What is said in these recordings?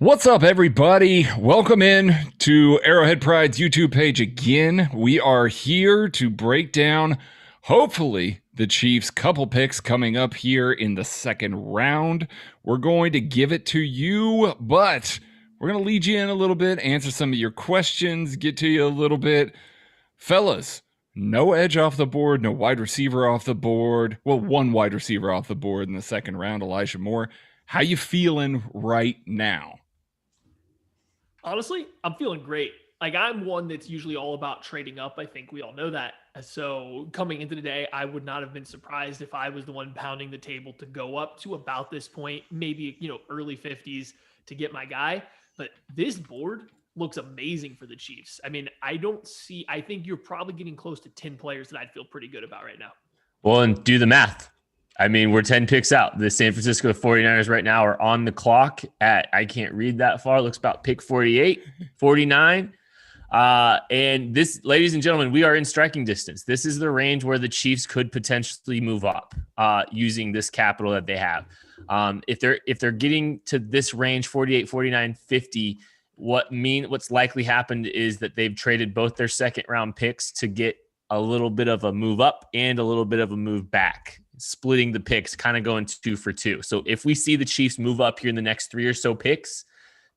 What's up, everybody? Welcome in to Arrowhead Pride's YouTube page again. We are here to break down, hopefully, the Chiefs' couple picks coming up here in the second round. We're going to give it to you, but we're going to lead you in a little bit, answer some of your questions, get to you a little bit. Fellas, no edge off the board, no wide receiver off the board. Well, one wide receiver off the board in the second round, Elijah Moore. How you feeling right now? Honestly, I'm feeling great. Like I'm one that's usually all about trading up. I think we all know that. So coming into the day, I would not have been surprised if I was the one pounding the table to go up to about this point, maybe, early 50s to get my guy. But this board looks amazing for the Chiefs. I mean, I think you're probably getting close to 10 players that I'd feel pretty good about right now. Well, and do the math. I mean, we're 10 picks out. The San Francisco 49ers right now are on the clock at, I can't read that far, looks about pick 48, 49. And this, ladies and gentlemen, we are in striking distance. This is the range where the Chiefs could potentially move up using this capital that they have. If they're getting to this range, 48, 49, 50, what's likely happened is that they've traded both their second round picks to get a little bit of a move up and a little bit of a move back, splitting the picks, kind of going 2 for 2. So if we see the Chiefs move up here in the next 3 or so picks,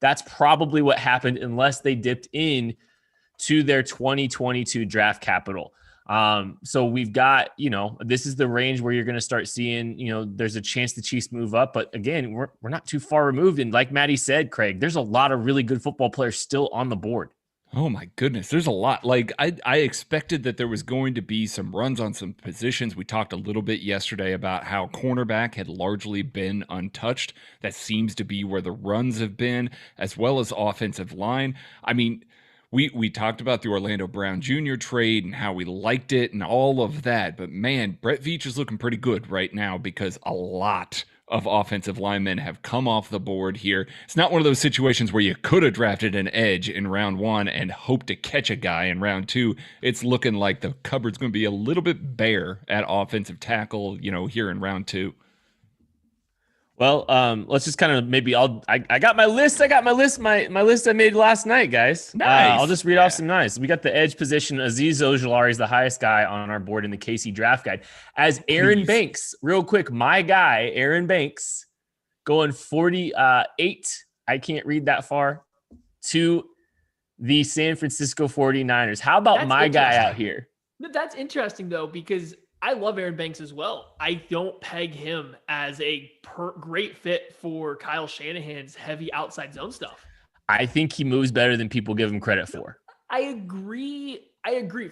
that's probably what happened unless they dipped in to their 2022 draft capital. So we've got, this is the range where you're going to start seeing, there's a chance the Chiefs move up. But again, we're not too far removed. And like Maddie said, Craig, there's a lot of really good football players still on the board. Oh my goodness, there's a lot. Like I expected that there was going to be some runs on some positions. We talked a little bit yesterday about how cornerback had largely been untouched. That seems to be where the runs have been, as well as offensive line. I mean, we talked about the Orlando Brown Jr. trade and how we liked it and all of that. But man, Brett Veach is looking pretty good right now because a lot of offensive linemen have come off the board here. It's not one of those situations where you could have drafted an edge in round 1 and hoped to catch a guy in round 2. It's looking like the cupboard's going to be a little bit bare at offensive tackle, here in round 2. Well, let's just kind of I got my list. My list I made last night, guys. Nice. I'll just read off some nice. We got the edge position. Azeez Ojulari is the highest guy on our board in the KC draft guide. As Aaron Banks, real quick, my guy, Aaron Banks, going 48. I can't read that far to the San Francisco 49ers. How about my guy out here? That's interesting, though, because I love Aaron Banks as well. I don't peg him as a great fit for Kyle Shanahan's heavy outside zone stuff. I think he moves better than people give him credit for. I agree.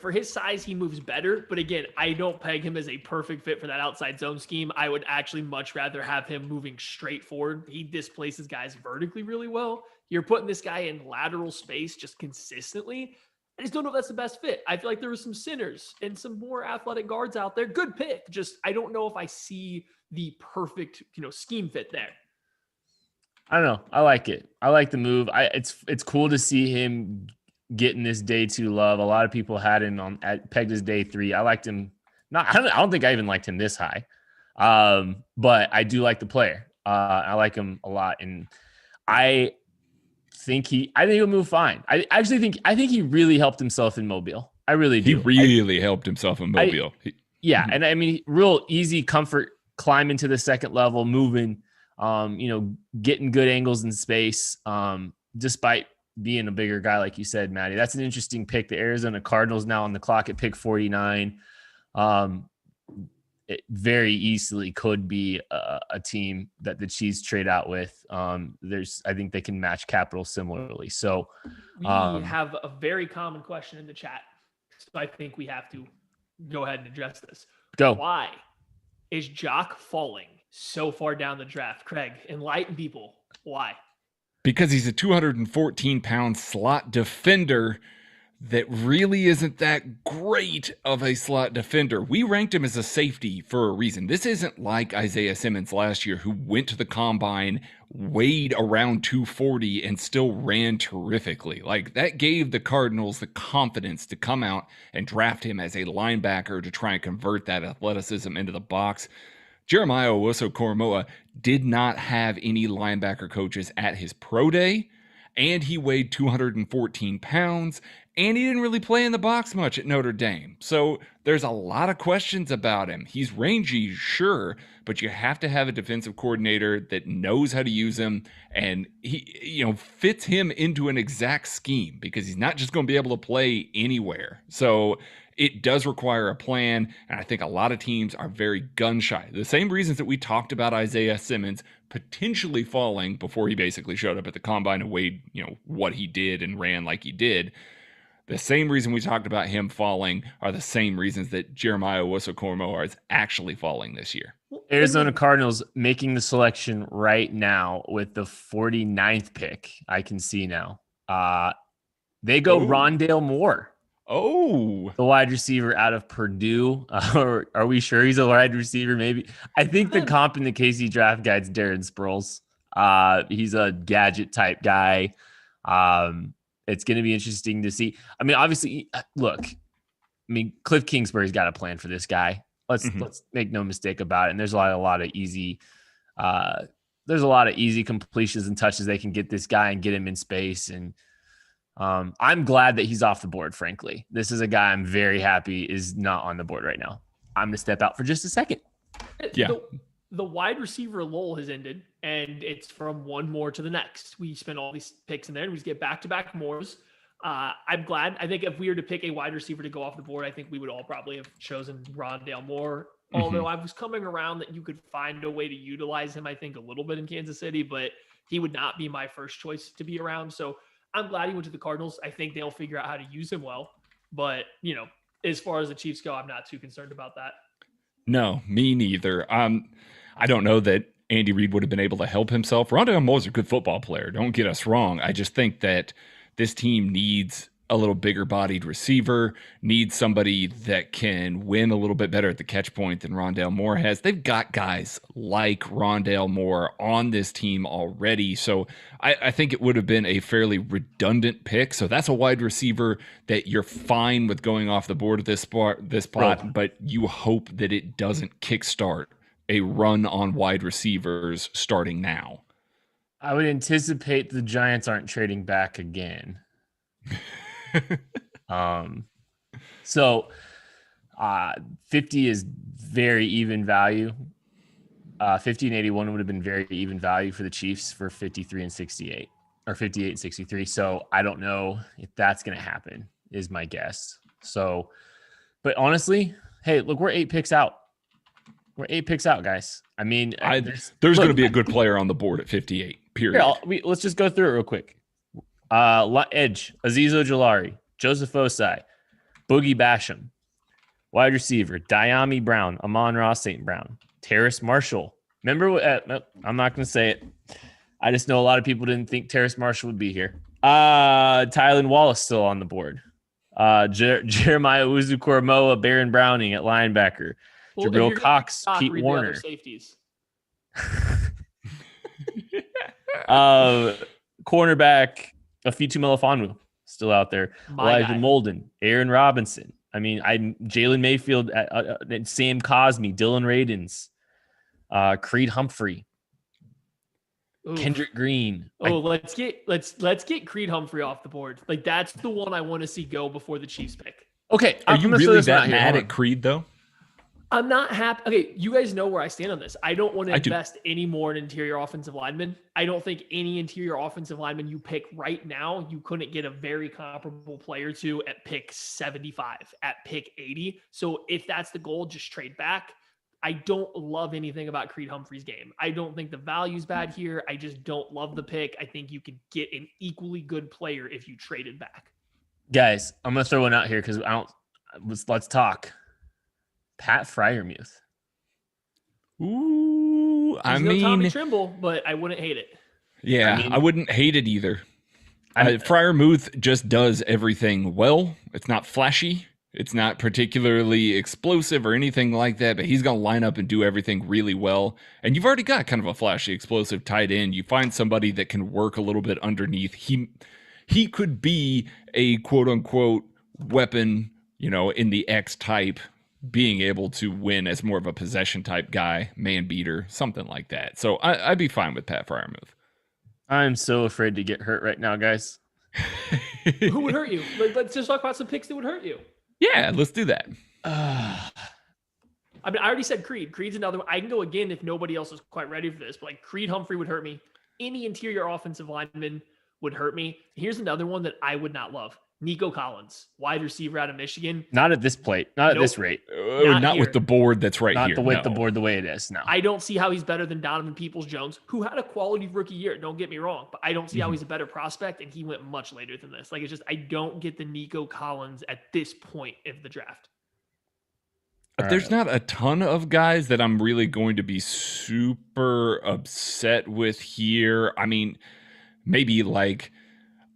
For his size, he moves better. But again, I don't peg him as a perfect fit for that outside zone scheme. I would actually much rather have him moving straight forward. He displaces guys vertically really well. You're putting this guy in lateral space just consistently. I just don't know if that's the best fit. I feel like there were some sinners and some more athletic guards out there. Good pick. Just, I don't know if I see the perfect, scheme fit there. I don't know. I like it. I like the move. It's cool to see him getting this day 2 love. A lot of people had him pegged as day 3. I liked him. I don't think I even liked him this high. But I do like the player. I like him a lot. And I think he'll move fine. I think he really helped himself in Mobile. I really do. He really helped himself in Mobile. And I mean, real easy comfort climbing to the second level, moving, getting good angles in space, despite being a bigger guy, like you said, Maddie. That's an interesting pick. The Arizona Cardinals now on the clock at pick 49. It very easily could be a team that the Chiefs trade out with. I think they can match capital similarly. So we have a very common question in the chat. So I think we have to go ahead and address this. Go. Why is Jock falling so far down the draft? Craig, enlighten people. Why? Because he's a 214-pound slot defender that really isn't that great of a slot defender. We ranked him as a safety for a reason. This isn't like Isaiah Simmons last year, who went to the combine, weighed around 240, and still ran terrifically. Like, that gave the Cardinals the confidence to come out and draft him as a linebacker to try and convert that athleticism into the box. Jeremiah Owusu-Koramoah did not have any linebacker coaches at his pro day, and he weighed 214 pounds, and he didn't really play in the box much at Notre Dame. So there's a lot of questions about him. He's rangy, sure, but you have to have a defensive coordinator that knows how to use him, and he, fits him into an exact scheme, because he's not just going to be able to play anywhere. So it does require a plan, and I think a lot of teams are very gun shy. The same reasons that we talked about Isaiah Simmons potentially falling before he basically showed up at the combine and weighed, what he did and ran like he did. The same reason we talked about him falling are the same reasons that Jeremiah Owusu-Koramoah is actually falling this year. Arizona Cardinals making the selection right now with the 49th pick. I can see now. They go Rondale Moore. Oh, the wide receiver out of Purdue. Are we sure he's a wide receiver? Maybe. I think the comp in the KC draft guide's Darren Sproles. He's a gadget type guy. It's going to be interesting to see. I mean, obviously, look, Cliff Kingsbury's got a plan for this guy. Let's make no mistake about it. And there's a lot of easy completions and touches they can get this guy and get him in space. And I'm glad that he's off the board, frankly. This is a guy I'm very happy is not on the board right now. I'm going to step out for just a second. Yeah. The wide receiver lull has ended, and it's from one more to the next. We spent all these picks in there, and we just get back-to-back mores. I'm glad. I think if we were to pick a wide receiver to go off the board, I think we would all probably have chosen Rondale Moore. Although I was coming around that you could find a way to utilize him, I think, a little bit in Kansas City, but he would not be my first choice to be around. So I'm glad he went to the Cardinals. I think they'll figure out how to use him well. But, as far as the Chiefs go, I'm not too concerned about that. No, me neither. I don't know that Andy Reid would have been able to help himself. Rondale Moore's a good football player. Don't get us wrong. I just think that this team needs a little bigger bodied receiver, needs somebody that can win a little bit better at the catch point than Rondale Moore has. They've got guys like Rondale Moore on this team already. So I think it would have been a fairly redundant pick. So that's a wide receiver that you're fine with going off the board at this spot, but you hope that it doesn't kickstart a run on wide receivers starting now. I would anticipate the Giants aren't trading back again. So 50 is very even value. 50 and 81 would have been very even value for the Chiefs for 53 and 68 or 58 and 63. So I don't know if that's going to happen is my guess. So, but honestly, hey, look, we're 8 picks out. We're 8 picks out, guys. I mean, there's going to be a good player on the board at 58, period. Here, let's just go through it real quick. Edge, Azeez Ojulari, Joseph Osai, Boogie Basham, wide receiver, Diami Brown, Amon-Ra St. Brown, Terrace Marshall. Remember what? I'm not going to say it. I just know a lot of people didn't think Terrace Marshall would be here. Tylan Wallace still on the board. Jeremiah Owusu-Koramoah, Baron Browning at linebacker. Jabril Cox, Pete Werner. Safeties. Cornerback, Afitu Melifonwu still out there. Elijah Molden, Aaron Robinson. I mean, Jalen Mayfield, Sam Cosmi, Dylan Radins, Creed Humphrey, Kendrick Green. Let's get Creed Humphrey off the board. Like, that's the one I want to see go before the Chiefs pick. Okay, are you really that mad at Creed though? I'm not happy. Okay, you guys know where I stand on this. I don't want to invest any more in interior offensive linemen. I don't think any interior offensive lineman you pick right now, you couldn't get a very comparable player to at pick 75, at pick 80. So if that's the goal, just trade back. I don't love anything about Creed Humphrey's game. I don't think the value's bad here. I just don't love the pick. I think you could get an equally good player if you traded back. Guys, I'm going to throw one out here because let's talk. Pat Freiermuth. Ooh, I mean, Tommy Trimble, but I wouldn't hate it. Yeah, I wouldn't hate it either. Freiermuth just does everything well. It's not flashy. It's not particularly explosive or anything like that, but he's going to line up and do everything really well. And you've already got kind of a flashy, explosive tight end. You find somebody that can work a little bit underneath. He could be a quote unquote weapon, in the X type being able to win as more of a possession type guy, man beater, something like that. So I'd be fine with Pat Fryermuth. I'm so afraid to get hurt right now, guys. Who would hurt you? Let's just talk about some picks that would hurt you. Yeah, let's do that. I mean, I already said Creed. Creed's another one. I can go again if nobody else is quite ready for this, but like Creed Humphrey would hurt me. Any interior offensive lineman would hurt me. Here's another one that I would not love. Nico Collins, wide receiver out of Michigan. Not at this plate. Not at this rate. Not with the board that's right here. Not with the board the way it is. No. I don't see how he's better than Donovan Peoples-Jones, who had a quality rookie year. Don't get me wrong, but I don't see how he's a better prospect, and he went much later than this. Like, it's just, I don't get the Nico Collins at this point of the draft. There's not a ton of guys that I'm really going to be super upset with here. I mean, maybe like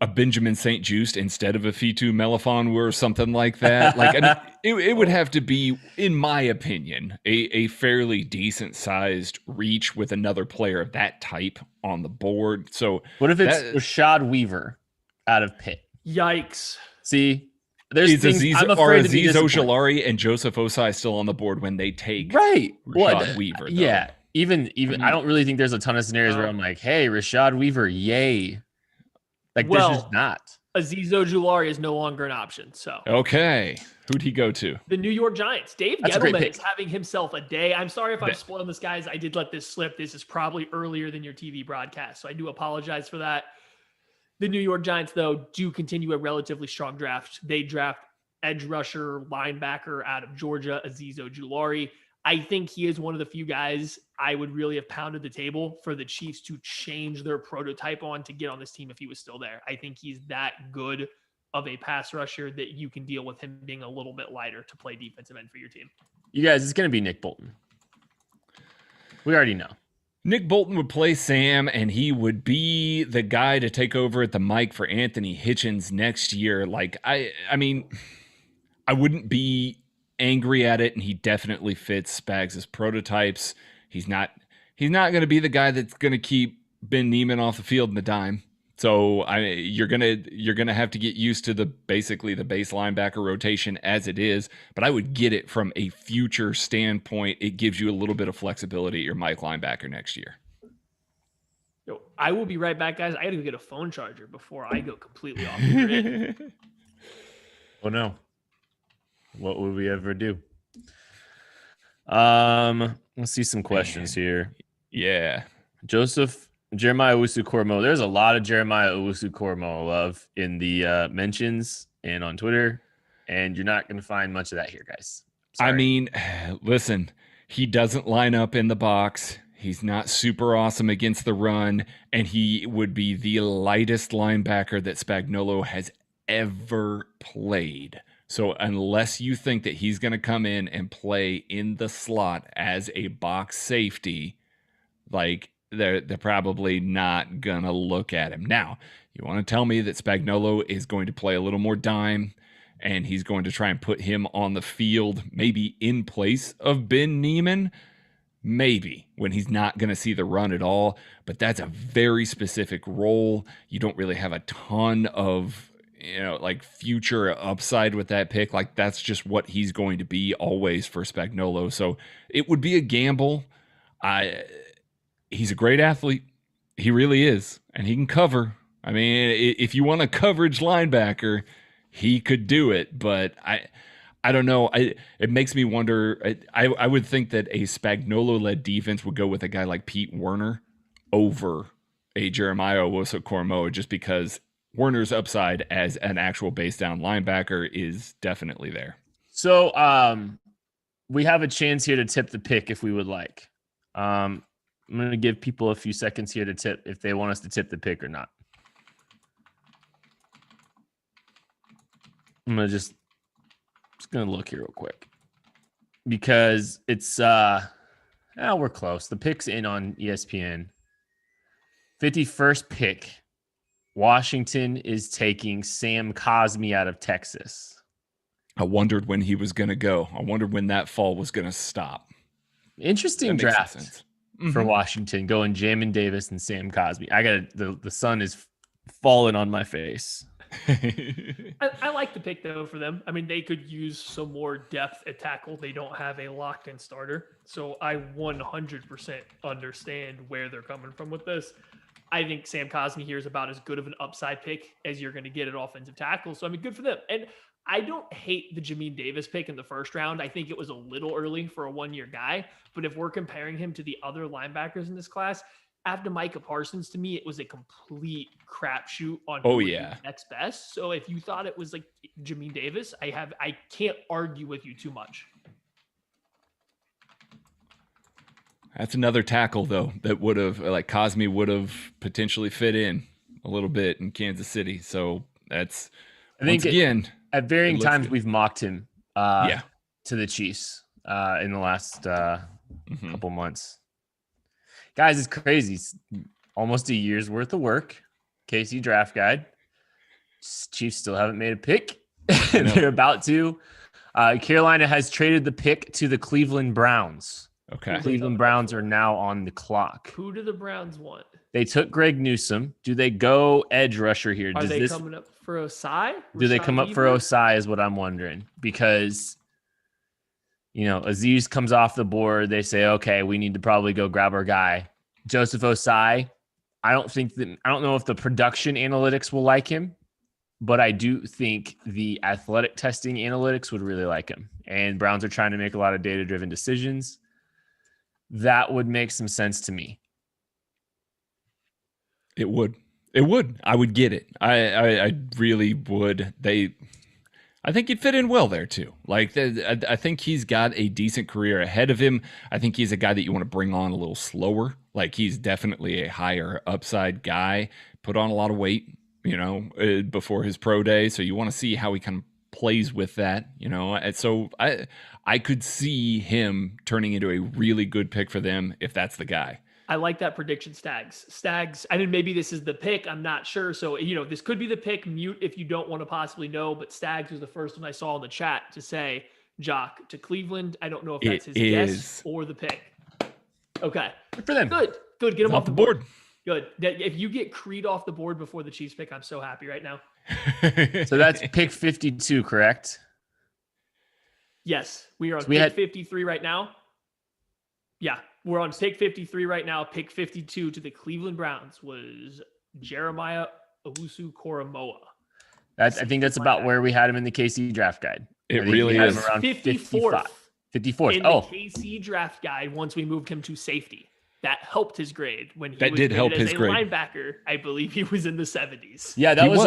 a Benjamin St. Juste instead of a Fitu Melifonwu or something like that. Like, I mean, it would have to be, in my opinion, a fairly decent sized reach with another player of that type on the board. So what if it's Rashad Weaver out of Pitt? Yikes. See, there's things I'm afraid to be disappointed. Ojulari and Joseph Osai still on the board when they take Rashad Weaver. Though. Yeah. Even I don't really think there's a ton of scenarios where I'm like, hey, Rashad Weaver, yay. Like, there's just not. Azeez Ojulari is no longer an option. So okay, who'd he go to? The New York Giants. Dave Gettleman is having himself a day. I'm sorry if I'm spoiling this, guys. I did let this slip. This is probably earlier than your TV broadcast, so I do apologize for that. The New York Giants, though, do continue a relatively strong draft. They draft edge rusher, linebacker out of Georgia, Azeez Ojulari. I think he is one of the few guys I would really have pounded the table for the Chiefs to change their prototype on to get on this team if he was still there. I think he's that good of a pass rusher that you can deal with him being a little bit lighter to play defensive end for your team. You guys, it's going to be Nick Bolton. We already know. Nick Bolton would play Sam, and he would be the guy to take over at the mic for Anthony Hitchens next year. Like, I mean, I wouldn't be angry at it, and he definitely fits Spags' prototypes. He's not going to be the guy that's going to keep Ben Neiman off the field in the dime. So you're gonna have to get used to basically the base linebacker rotation as it is. But I would get it from a future standpoint. It gives you a little bit of flexibility at your Mike linebacker next year. Yo, I will be right back, guys. I got to go get a phone charger before I go completely off the grid. Oh no. What would we ever do? Let's see some questions here. Yeah. Jeremiah Owusu-Koramoah. There's a lot of Jeremiah Owusu-Koramoah love in the mentions and on Twitter, and you're not going to find much of that here, guys. Sorry. I mean, listen, he doesn't line up in the box. He's not super awesome against the run, and he would be the lightest linebacker that Spagnuolo has ever played. So unless you think that he's going to come in and play in the slot as a box safety, like they're probably not going to look at him. Now, you want to tell me that Spagnuolo is going to play a little more dime and he's going to try and put him on the field, maybe in place of Ben Neiman? Maybe, when he's not going to see the run at all. But that's a very specific role. You don't really have a ton of like future upside with that pick. Like, that's just what he's going to be always for Spagnuolo. So it would be a gamble. He's a great athlete. He really is. And he can cover. I mean, if you want a coverage linebacker, he could do it. But I don't know. It makes me wonder. I would think that a Spagnuolo-led defense would go with a guy like Pete Werner over a Jeremiah Owusu-Koramoah, just because Werner's upside as an actual base down linebacker is definitely there. So we have a chance here to tip the pick if we would like. I'm going to give people a few seconds here to tip if they want us to tip the pick or not. I'm going to just going to look here real quick because it's we're close. The pick's in on ESPN. 51st pick. Washington is taking Sam Cosmi out of Texas. I wondered when he was going to go. I wondered when that fall was going to stop. Interesting draft for Washington, going Jamin Davis and Sam Cosmi. The sun is falling on my face. I like the pick though for them. I mean, they could use some more depth at tackle. They don't have a locked-in starter, so I 100% understand where they're coming from with this. I think Sam Cosmi here is about as good of an upside pick as you're going to get at offensive tackle. So I mean, good for them. And I don't hate the Jamin Davis pick in the first round. I think it was a little early for a one-year guy, but if we're comparing him to the other linebackers in this class, after Micah Parsons, to me, it was a complete crapshoot on who would be next best. So if you thought it was like Jamin Davis, I can't argue with you too much. That's another tackle though that would have, like, Cosmi would have potentially fit in a little bit in Kansas City. So that's, I think, again, at varying times we've mocked him to the Chiefs in the last couple months. Guys, it's crazy. It's almost a year's worth of work. KC draft guide. Chiefs still haven't made a pick. They're about to. Carolina has traded the pick to the Cleveland Browns. Okay. Cleveland Browns are now on the clock. Who do the Browns want? They took Greg Newsome. Do they go edge rusher here? Are they coming up for Osai? Do they come up for Osai is what I'm wondering. Because, you know, Aziz comes off the board. They say, okay, we need to probably go grab our guy. Joseph Osai, I don't know if the production analytics will like him, but I do think the athletic testing analytics would really like him. And Browns are trying to make a lot of data-driven decisions. That would make some sense to me. It would. I would get it. I really would. I think he'd fit in well there too. Like, I think he's got a decent career ahead of him. I think he's a guy that you want to bring on a little slower. Like, he's definitely a higher upside guy. Put on a lot of weight, you know, before his pro day. So you want to see how he kind of plays with that, you know. And so I could see him turning into a really good pick for them if that's the guy. I like that prediction, Stags. I mean, maybe this is the pick. I'm not sure. So, you know, this could be the pick. Mute if you don't want to possibly know. But Stags was the first one I saw in the chat to say Jock to Cleveland. I don't know if that's his guess or the pick. Okay. Good for them. Good. Get him off the board. Good. If you get Creed off the board before the Chiefs pick, I'm so happy right now. So that's pick 52, correct? Yes. We are on pick 53 right now. Yeah. We're on pick 53 right now. Pick 52 to the Cleveland Browns was Jeremiah Owusu-Koramoah. I think that's about where we had him in the KC draft guide. It really is. Around 54th. 54th. In the KC draft guide, once we moved him to safety. That helped his grade when he was help his grade. Linebacker. I believe he was in the 70s. Yeah, that was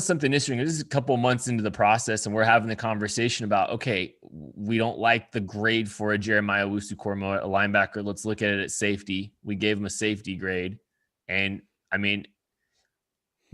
something interesting. This is a couple of months into the process, and we're having the conversation about, okay, we don't like the grade for a Jeremiah Owusu-Koramoah, a linebacker. Let's look at it at safety. We gave him a safety grade, and I mean,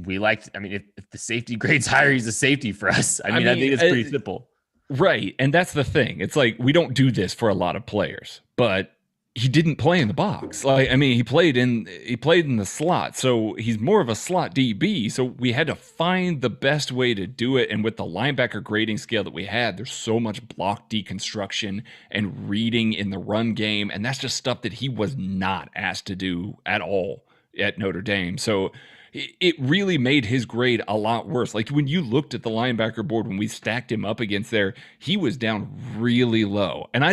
if the safety grade's higher, he's a safety for us. I think it's pretty simple. Right, and that's the thing. It's like, we don't do this for a lot of players, but he didn't play in the box. Like, I mean, he played in the slot, so he's more of a slot DB. So we had to find the best way to do it. And with the linebacker grading scale that we had, there's so much block deconstruction and reading in the run game, and that's just stuff that he was not asked to do at all at Notre Dame. So it really made his grade a lot worse. Like, when you looked at the linebacker board, when we stacked him up against there, he was down really low. And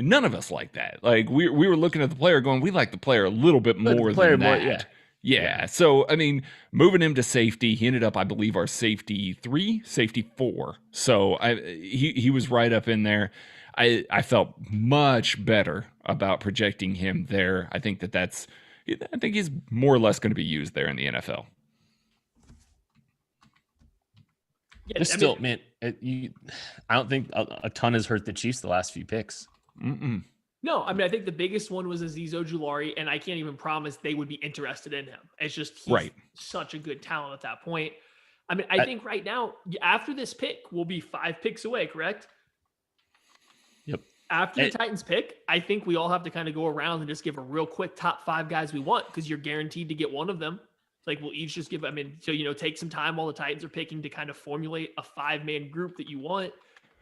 none of us like that. Like, we were looking at the player going, we like the player a little bit more than that. Yeah. So, I mean, moving him to safety, he ended up, I believe, our safety 4. So he was right up in there. I felt much better about projecting him there. I think I think he's more or less going to be used there in the NFL. Yeah, I don't think a ton has hurt the Chiefs the last few picks. No, I mean, I think the biggest one was Azeez Ojulari, and I can't even promise they would be interested in him. It's just he's such a good talent at that point. I mean, I think right now, after this pick, we'll be 5 picks away, correct? Yep. After the Titans pick, I think we all have to kind of go around and just give a real quick top 5 guys we want, because you're guaranteed to get one of them. Like, we'll each just take some time while the Titans are picking to kind of formulate a 5-man group that you want.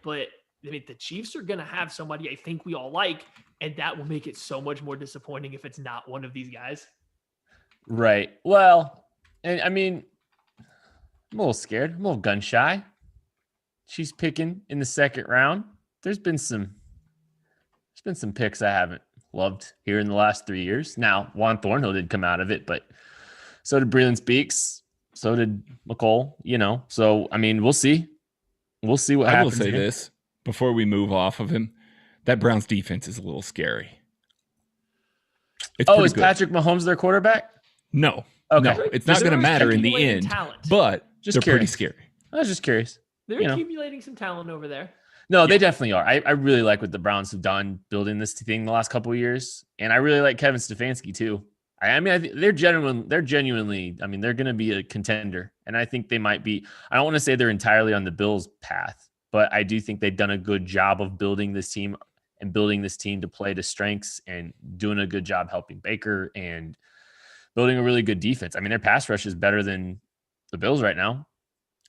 But I mean, the Chiefs are going to have somebody I think we all like, and that will make it so much more disappointing if it's not one of these guys. Right. Well, and I mean, I'm a little scared. I'm a little gun shy. She's picking in the second round. There's been some picks I haven't loved here in the last 3 years. Now, Juan Thornhill did come out of it, but so did Breland Speaks. So did McCole, So, I mean, we'll see. We'll see what happens. I will say this before we move off of him. That Browns defense is a little scary. Is Patrick Mahomes their quarterback? No. Okay. No, it's not going to matter in the end, but they're pretty scary. I was just curious. They're accumulating some talent over there. No, they definitely are. I really like what the Browns have done building this thing the last couple of years. And I really like Kevin Stefanski too. I think they're genuinely, I mean, they're going to be a contender. And I think they might be, I don't want to say they're entirely on the Bills' path, but I do think they've done a good job of building this team to play to strengths and doing a good job helping Baker and building a really good defense. I mean, their pass rush is better than the Bills right now.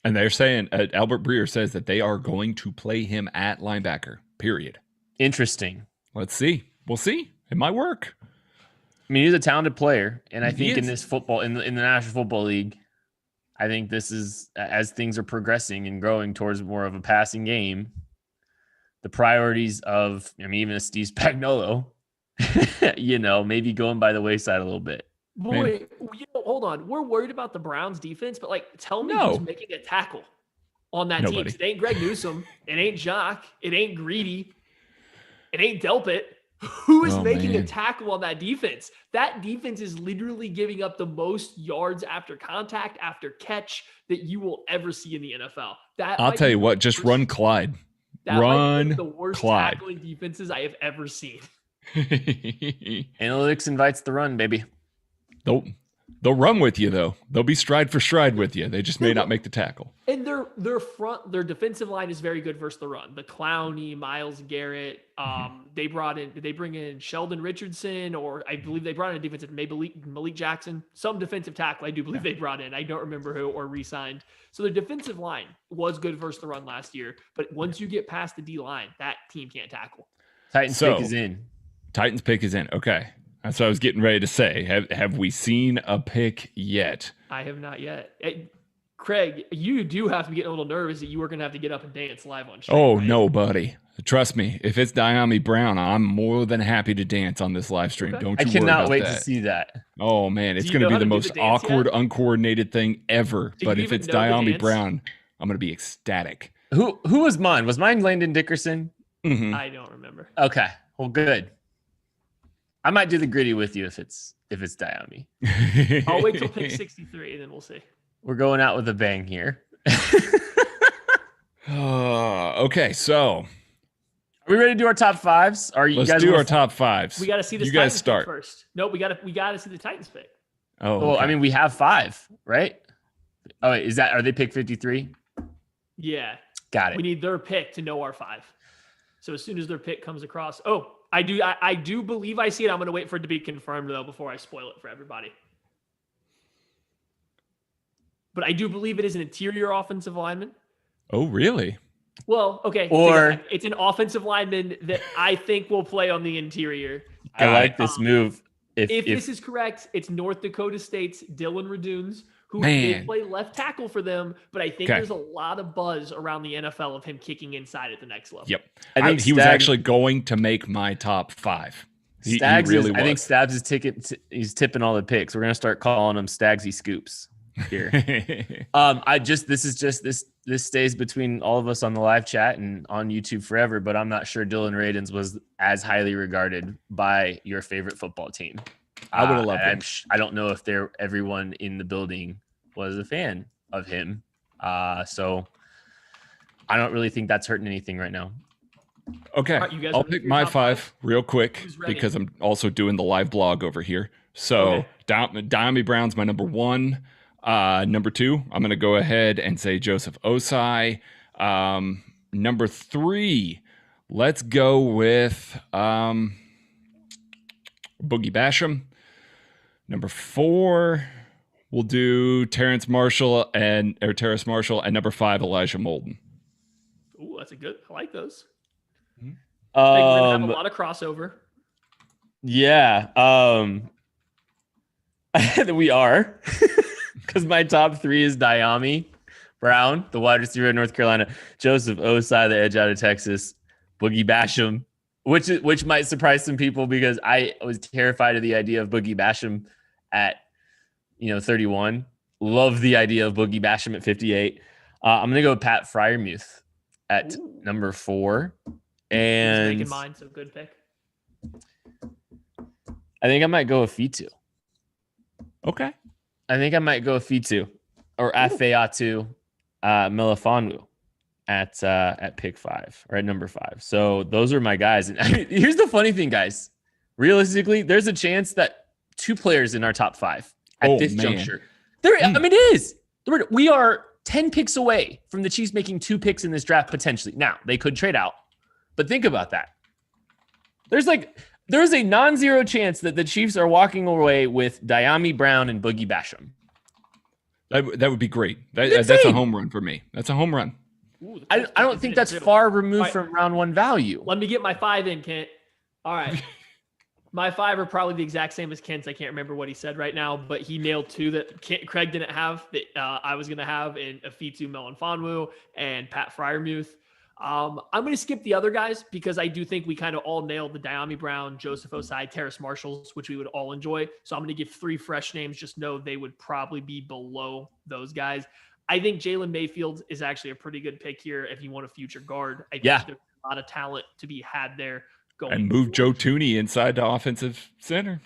And they're saying, Albert Breer says that they are going to play him at linebacker, period. Interesting. Let's see. We'll see. It might work. I mean, he's a talented player. And I think in this football, in the National Football League, I think this is, as things are progressing and growing towards more of a passing game, the priorities of, even a Steve Spagnuolo, maybe going by the wayside a little bit. Boy, hold on. We're worried about the Browns defense, but tell me who's making a tackle on that team. It ain't Greg Newsome. It ain't Jock. It ain't Greedy. It ain't Delpit. Who is making a tackle on that defense? That defense is literally giving up the most yards after contact, after catch that you will ever see in the NFL. I'll tell you what, just run Clyde. Run the worst Clyde. Tackling defenses I have ever seen. Analytics invites the run, baby. They'll run with you though. They'll be stride for stride with you. They just may not make the tackle. And their defensive line is very good versus the run. The Clowney, Myles Garrett. Did they bring in Sheldon Richardson, or I believe they brought in a defensive Malik Jackson, some defensive tackle. I do believe they brought in. I don't remember who or re-signed. So their defensive line was good versus the run last year. But once you get past the D line, that team can't tackle. Titans pick is in. Okay. That's what I was getting ready to say. Have we seen a pick yet? I have not yet. Craig, you do have to be getting a little nervous that you were going to have to get up and dance live on stream. Oh, no, buddy. Trust me. If it's Diami Brown, I'm more than happy to dance on this live stream. Okay. Don't you worry about that. I cannot wait to see that. Oh, man. It's going to be the most awkward, uncoordinated thing ever. But if it's Diami Brown, I'm going to be ecstatic. Who was mine? Was mine Landon Dickerson? Mm-hmm. I don't remember. Okay. Well, good. I might do the gritty with you if it's Diami. I'll wait till pick 63 and then we'll see. We're going out with a bang here. Okay, so are we ready to do our top fives? Let's do our top fives. We got to see this. You guys start first. No, we got to see the Titans pick. Oh, okay. Well, I mean, we have 5, right? Oh, wait, are they pick 53? Yeah, got it. We need their pick to know our 5. So as soon as their pick comes across, I do believe I see it. I'm going to wait for it to be confirmed though before I spoil it for everybody. But I do believe it is an interior offensive lineman. Oh, really? Well, okay. Or it's an offensive lineman that I think will play on the interior. I like this move. If this is correct, it's North Dakota State's Dylan Radoons, who did play left tackle for them, but I think there's a lot of buzz around the NFL of him kicking inside at the next level. Yep. I think he was actually going to make my top 5. He really was. I think Stabs is he's tipping all the picks. We're going to start calling him Stagsy Scoops here. This stays between all of us on the live chat and on YouTube forever, but I'm not sure Dylan Radoons was as highly regarded by your favorite football team. I would have loved him. I don't know if everyone in the building was a fan of him. So I don't really think that's hurting anything right now. Okay. Right, I'll pick my 5 real quick because I'm also doing the live blog over here. So Diami Brown's my number 1. Number 2, I'm going to go ahead and say Joseph Osai. Number 3, let's go with Boogie Basham. Number 4, we'll do Terrace Marshall. And number 5, Elijah Molden. Ooh, that's a good. I like those. We're gonna have a lot of crossover. Yeah. We are. Because my top 3 is Diami. Brown, the wide receiver of North Carolina. Joseph Osai, the edge out of Texas. Boogie Basham, which might surprise some people because I was terrified of the idea of Boogie Basham at 31. Love the idea of Boogie Basham at 58. I'm gonna go with Pat Fryermuth at number 4, and making mine, so good pick. I think I might go with Fitu. Okay. I think I might go with Fitu or Afeatu Melifonwu at pick 5 or at number 5. So those are my guys. And I mean, here's the funny thing, guys. Realistically, there's a chance that 2 players in our top 5 at this juncture. I mean, it is. We are 10 picks away from the Chiefs making 2 picks in this draft potentially. Now, they could trade out, but think about that. There's a non-zero chance that the Chiefs are walking away with Dyami Brown and Boogie Basham. That would be great. That's a home run for me. That's a home run. Ooh, I don't think that's far removed from round 1 value. Let me get my 5 in, Kent. All right. My 5 are probably the exact same as Kent's. I can't remember what he said right now, but he nailed 2 that Craig didn't have that I was going to have in Afitu Melifonwu and Pat Fryermuth. I'm going to skip the other guys because I do think we kind of all nailed the Dyami Brown, Joseph Osai, Terrace Marshalls, which we would all enjoy. So I'm going to give 3 fresh names. Just know they would probably be below those guys. I think Jalen Mayfield is actually a pretty good pick here if you want a future guard. I think there's a lot of talent to be had there. And move Joe Tooney inside to offensive center.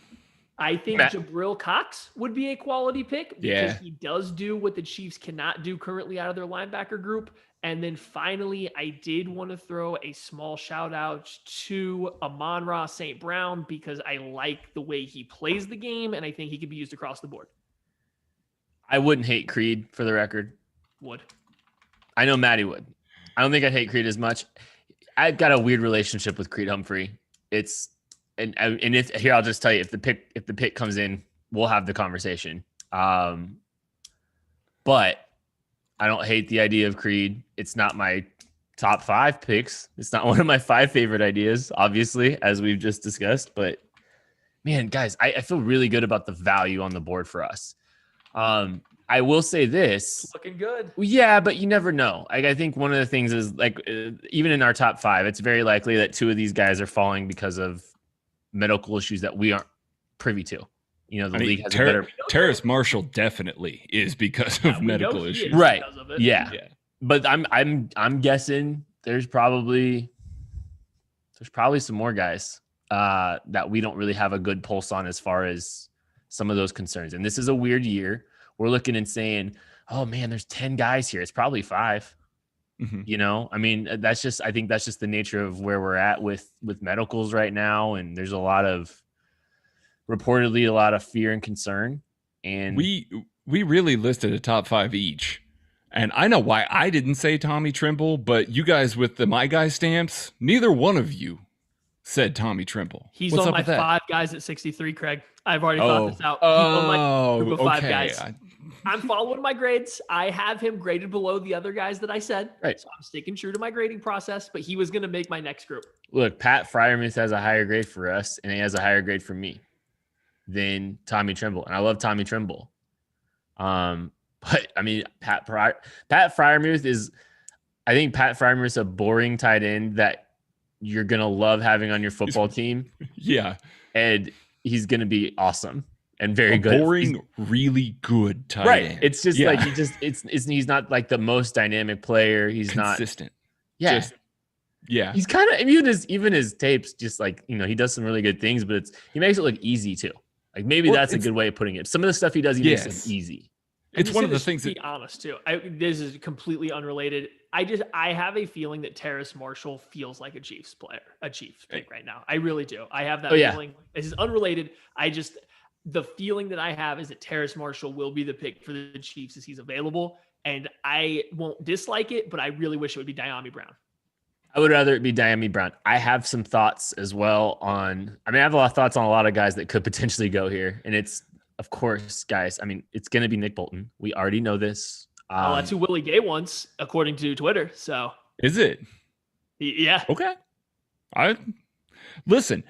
I think Jabril Cox would be a quality pick because he does do what the Chiefs cannot do currently out of their linebacker group. And then finally, I did want to throw a small shout out to Amon-Ra St. Brown because I like the way he plays the game and I think he could be used across the board. I wouldn't hate Creed for the record. Would. I know Maddie would. I don't think I'd hate Creed as much. I've got a weird relationship with Creed Humphrey. I'll just tell you, if the pick comes in, we'll have the conversation. But I don't hate the idea of Creed. It's not my top 5 picks. It's not one of my 5 favorite ideas, obviously, as we've just discussed. But man, guys, I feel really good about the value on the board for us. I will say this. It's looking good. Yeah, but you never know. I think one of the things is even in our top 5, it's very likely that 2 of these guys are falling because of medical issues that we aren't privy to. League has a better. Terrace Marshall definitely is because of medical issues. Right. Yeah. But I'm guessing there's probably some more guys that we don't really have a good pulse on as far as some of those concerns. And this is a weird year. We're looking and saying, oh man, there's 10 guys here. It's probably 5. Mm-hmm. I mean, I think that's just the nature of where we're at with medicals right now. And there's reportedly a lot of fear and concern. And we really listed a top 5 each. And I know why I didn't say Tommy Tremble, but you guys with the My Guy stamps, neither one of you said Tommy Tremble. He's on my 5 guys at 63, Craig. I've already thought this out. He's on my group of 5 guys. I'm following my grades. I have him graded below the other guys that I said. Right. So I'm sticking true to my grading process, but he was going to make my next group. Look, Pat Fryermuth has a higher grade for us, and he has a higher grade for me than Tommy Tremble. And I love Tommy Tremble. But I mean, Pat Fryermuth is a boring tight end that you're going to love having on your football team. Yeah. And he's going to be awesome and very good. Boring, really good tight end. It's just like, he's not like the most dynamic player. He's consistent. Yeah. He's kind of, even his tapes, just like, he does some really good things, but he makes it look easy too. Like maybe that's a good way of putting it. Some of the stuff he does, he makes it easy. It's one of the things that, be honest too. This is completely unrelated. I have a feeling that Terrace Marshall feels like a Chiefs pick right now. I really do. I have that feeling. This is unrelated. The feeling that I have is that Terrace Marshall will be the pick for the Chiefs as he's available. And I won't dislike it, but I really wish it would be Dyami Brown. I would rather it be Dyami Brown. I have some thoughts as well I have a lot of thoughts on a lot of guys that could potentially go here. And it's, of course, guys, it's going to be Nick Bolton. We already know this. That's who Willie Gay wants, according to Twitter. So is it? Yeah. Okay. Listen,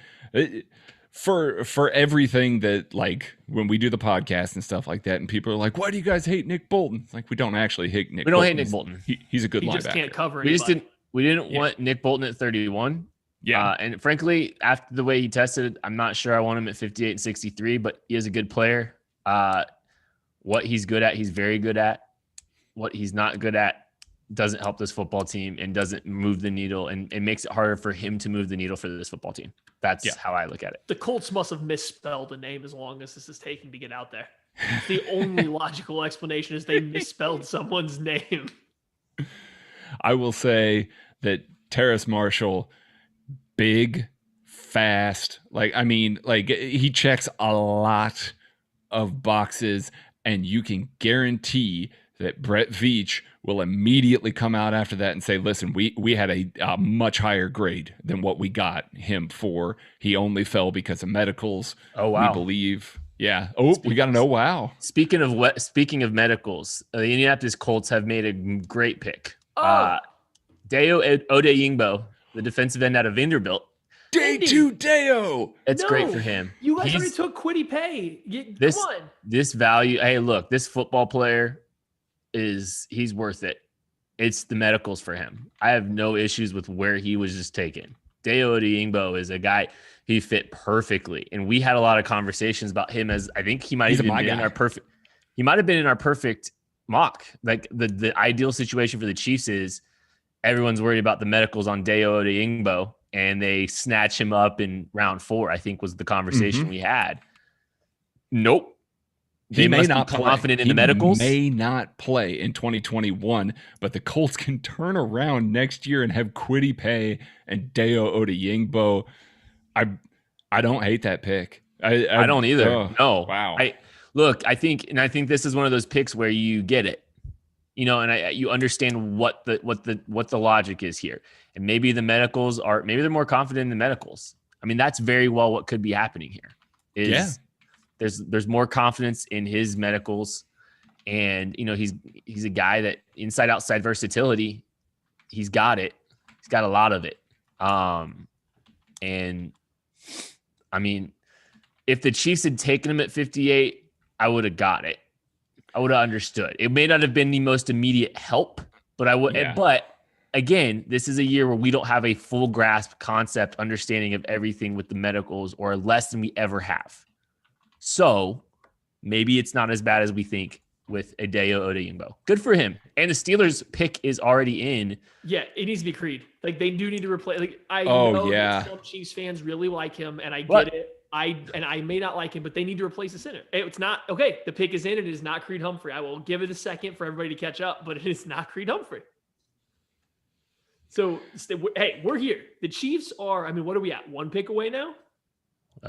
for everything that, like, when we do the podcast and stuff like that, and people are like, "Why do you guys hate Nick Bolton?" Like, we don't actually hate Nick. We don't Bolton. hate Nick Bolton. He's a good He linebacker. just can't cover We just anybody. didn't want Nick Bolton at 31. Yeah. And frankly, after the way he tested, I'm not sure I want him at 58 and 63, but he is a good player. What he's good at, he's very good at. What he's not good at doesn't help this football team and doesn't move the needle, and it makes it harder for him to move the needle for this football team. That's how I look at it. The Colts must have misspelled a name as long as this is taking to get out there. The only logical explanation is they misspelled someone's name. I will say that Terrace Marshall, big, fast, he checks a lot of boxes, and you can guarantee that Brett Veach will immediately come out after that and say, listen, we had a much higher grade than what we got him for. He only fell because of medicals. Oh, wow. We believe. Yeah. Oh, we got to know. Wow. Speaking of medicals, the Indianapolis Colts have made a great pick. Oh. Dayo Odeyingbo, the defensive end out of Vanderbilt. Day two, Dayo. It's great for him. You guys already took Quiddy Pay. Come on. This value. Hey, look, this football player he's worth it. It's the medicals for him. I have no issues with where he was just taken. Dayo Odeyingbo is a guy, he fit perfectly. And we had a lot of conversations about him as I think he might have been in our perfect. He might have been in our perfect mock. Like the ideal situation for the Chiefs is everyone's worried about the medicals on Dayo Odeyingbo, and they snatch him up in round 4, I think was the conversation we had. Nope. He may not be confident in the medicals. May not play in 2021, but the Colts can turn around next year and have Quiddy Pay and Dayo Odeyingbo. I don't hate that pick. I don't either. No. Wow. I think this is one of those picks where you get it, and you understand what the logic is here. And maybe the medicals maybe they're more confident in the medicals. I mean, that's very well what could be happening here. There's more confidence in his medicals, and he's a guy that inside outside versatility, he's got it. He's got a lot of it. And I mean, if the Chiefs had taken him at 58, I would have got it. I would have understood. It may not have been the most immediate help, but I would. Yeah. But again, this is a year where we don't have a full grasp, concept, understanding of everything with the medicals, or less than we ever have. So maybe it's not as bad as we think with a Dayo Odeyingbo. Good for him. And the Steelers pick is already in. Yeah, it needs to be Creed. Like, they do need to replace. Like, I know that some Chiefs fans really like him, and I get it. I may not like him, but they need to replace the center. It's not okay. The pick is in. It is not Creed Humphrey. I will give it a second for everybody to catch up, but it is not Creed Humphrey. So, hey, we're here. The Chiefs are. I mean, what are we at? 1 pick away now.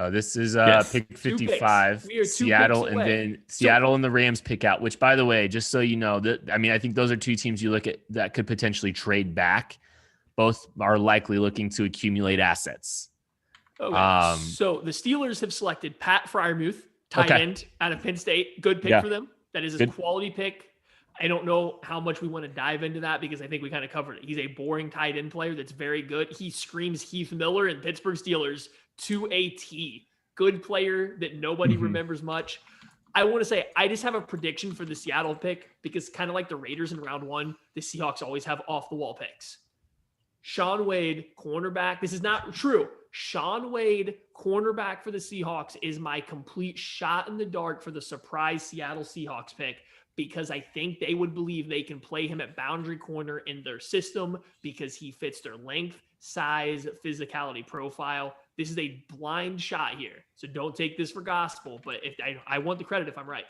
This is pick 55. Seattle, and then Seattle and the Rams pick out. Which, by the way, just so you know, I think those are two teams you look at that could potentially trade back. Both are likely looking to accumulate assets. Okay. So the Steelers have selected Pat Freiermuth, tight end out of Penn State. Good pick for them. That is a quality pick. I don't know how much we want to dive into that because I think we kind of covered it. He's a boring tight end player that's very good. He screams Heath Miller and Pittsburgh Steelers to a T. Good player that nobody remembers much. I want to say I just have a prediction for the Seattle pick because kind of like the Raiders in round 1, the Seahawks always have off-the-wall picks. Shaun Wade, cornerback. This is not true. Shaun Wade, cornerback for the Seahawks, is my complete shot in the dark for the surprise Seattle Seahawks pick because I think they would believe they can play him at boundary corner in their system because he fits their length, size, physicality profile. This is a blind shot here. So don't take this for gospel, but if I want the credit if I'm right.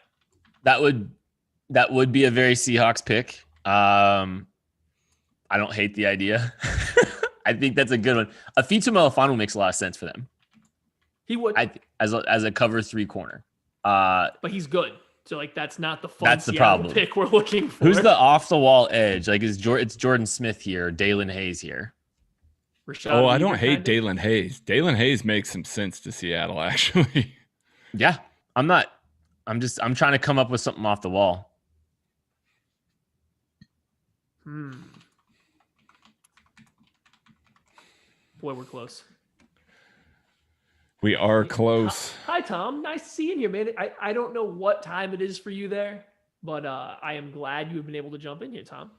That would be a very Seahawks pick. I don't hate the idea. I think that's a good one. Afito Melifonwu makes a lot of sense for them. He would. As a cover 3 corner. But he's good. So, like, that's not the fun that's the Seattle problem. pick we're looking for. Who's the off-the-wall edge? Like, it's Jordan Smith here, Dalen Hayes here. Rashad I don't hate Dalen Hayes. Dalen Hayes makes some sense to Seattle, actually. Yeah. I'm trying to come up with something off the wall. Boy, we're close. We are close. Hi, Tom. Nice seeing you, man. I don't know what time it is for you there, but I am glad you have been able to jump in here, Tom.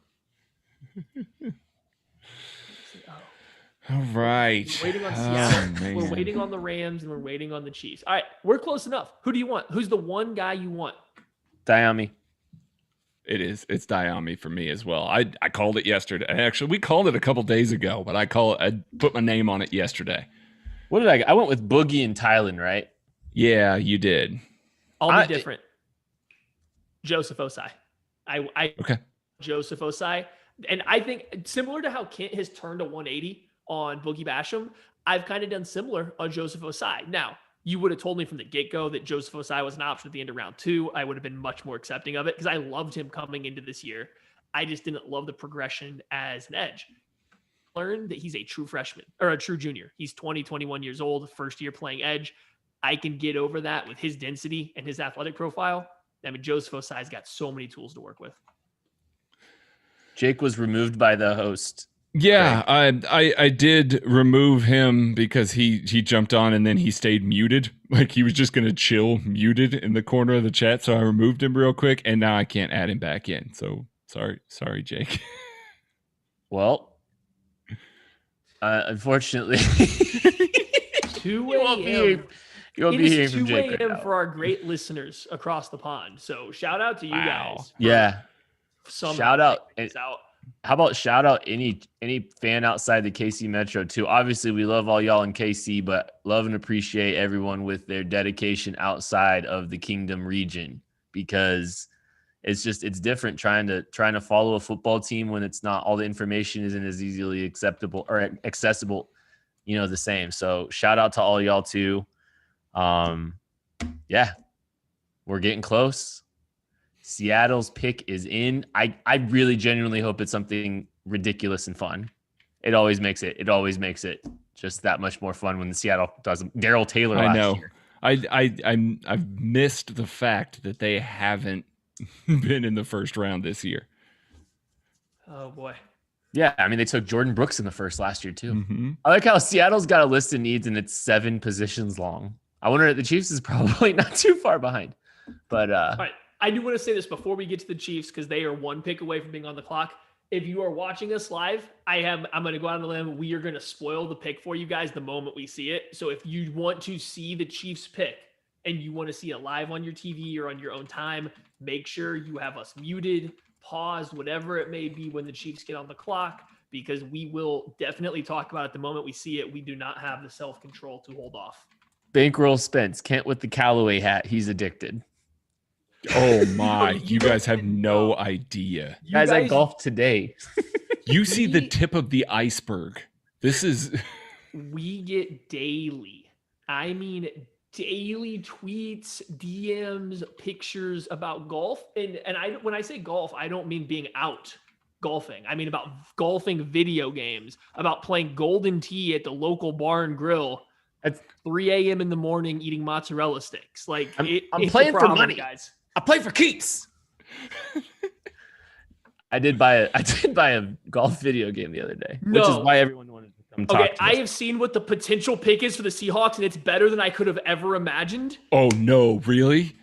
All right. We're waiting on Seattle. We're waiting on the Rams, and we're waiting on the Chiefs. All right, we're close enough. Who do you want? Who's the one guy you want? Diami. It is. It's Diami for me as well. I called it yesterday. Actually, we called it a couple days ago, but I put my name on it yesterday. What did I went with Boogie and Tylen, right? Yeah, you did. I'll be different. Joseph Osai. Okay. Joseph Osai. And I think similar to how Kent has turned a 180 on Boogie Basham, I've kind of done similar on Joseph Osai. Now, you would have told me from the get-go that Joseph Osai was an option at the end of round 2. I would have been much more accepting of it because I loved him coming into this year. I just didn't love the progression as an edge. Learned that he's a true freshman or a true junior. He's 20, 21 years old, first year playing edge. I can get over that with his density and his athletic profile. I mean, Joseph Osai's got so many tools to work with. Jake was removed by the host. Yeah, I did remove him because he jumped on and then he stayed muted. Like he was just going to chill muted in the corner of the chat. So I removed him real quick and now I can't add him back in. So sorry, Jake. Well, unfortunately, 2 a.m. You won't be hearing from Jake. It is 2 a.m. for our great listeners across the pond. So shout out to you guys. Yeah. Shout out. How about shout out any fan outside the KC Metro too? Obviously, we love all y'all in KC, but love and appreciate everyone with their dedication outside of the Kingdom region because it's different trying to follow a football team when it's not all the information isn't as easily acceptable or accessible, the same. So shout out to all y'all too. Yeah, we're getting close. Seattle's pick is in. I really genuinely hope it's something ridiculous and fun. It always makes it just that much more fun when the Seattle does Daryl Taylor last year. I've missed the fact that they haven't been in the first round this year. Oh boy. Yeah, I mean they took Jordan Brooks in the first last year too. Mm-hmm. I like how Seattle's got a list of needs and it's 7 positions long. I wonder if the Chiefs is probably not too far behind. But all right. I do want to say this before we get to the Chiefs because they are 1 pick away from being on the clock. If you are watching us live, I'm going to go out on the limb. We are going to spoil the pick for you guys the moment we see it. So if you want to see the Chiefs pick and you want to see it live on your TV or on your own time, make sure you have us muted, paused, whatever it may be when the Chiefs get on the clock, because we will definitely talk about it the moment we see it. We do not have the self-control to hold off. Bankroll Spence, Kent with the Callaway hat. He's addicted. Oh my, you guys have no idea. Guys, I golfed today. You see the tip of the iceberg. This is... We get daily. I mean, daily tweets, DMs, pictures about golf. And when I say golf, I don't mean being out golfing. I mean about golfing video games, about playing golden tea at the local bar and grill at 3 a.m. in the morning eating mozzarella sticks. Like I'm playing for money, guys. I play for keeps. I did buy a golf video game the other day, which is why everyone wanted to come talk to us. I have seen what the potential pick is for the Seahawks, and it's better than I could have ever imagined. Oh no, really?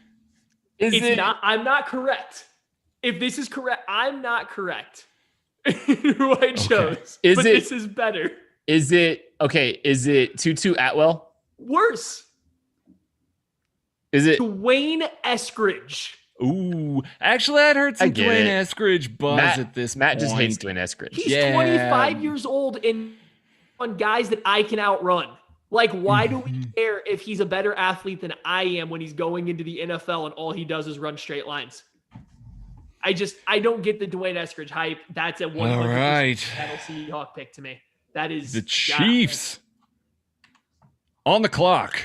I'm not correct. If this is correct, I'm not correct. Who I chose. This is better. Is it okay? Is it Tutu Atwell? Worse. Is it Dwayne Eskridge? Ooh, actually, I'd heard some Dwayne Eskridge buzz at this Matt point. just hates Dwayne Eskridge. He's 25 years old and on guys that I can outrun. Like, why do we care if he's a better athlete than I am when he's going into the NFL and all he does is run straight lines? I don't get the Dwayne Eskridge hype. That's a 100% All right. Seahawk pick to me. That is the Chiefs on the clock.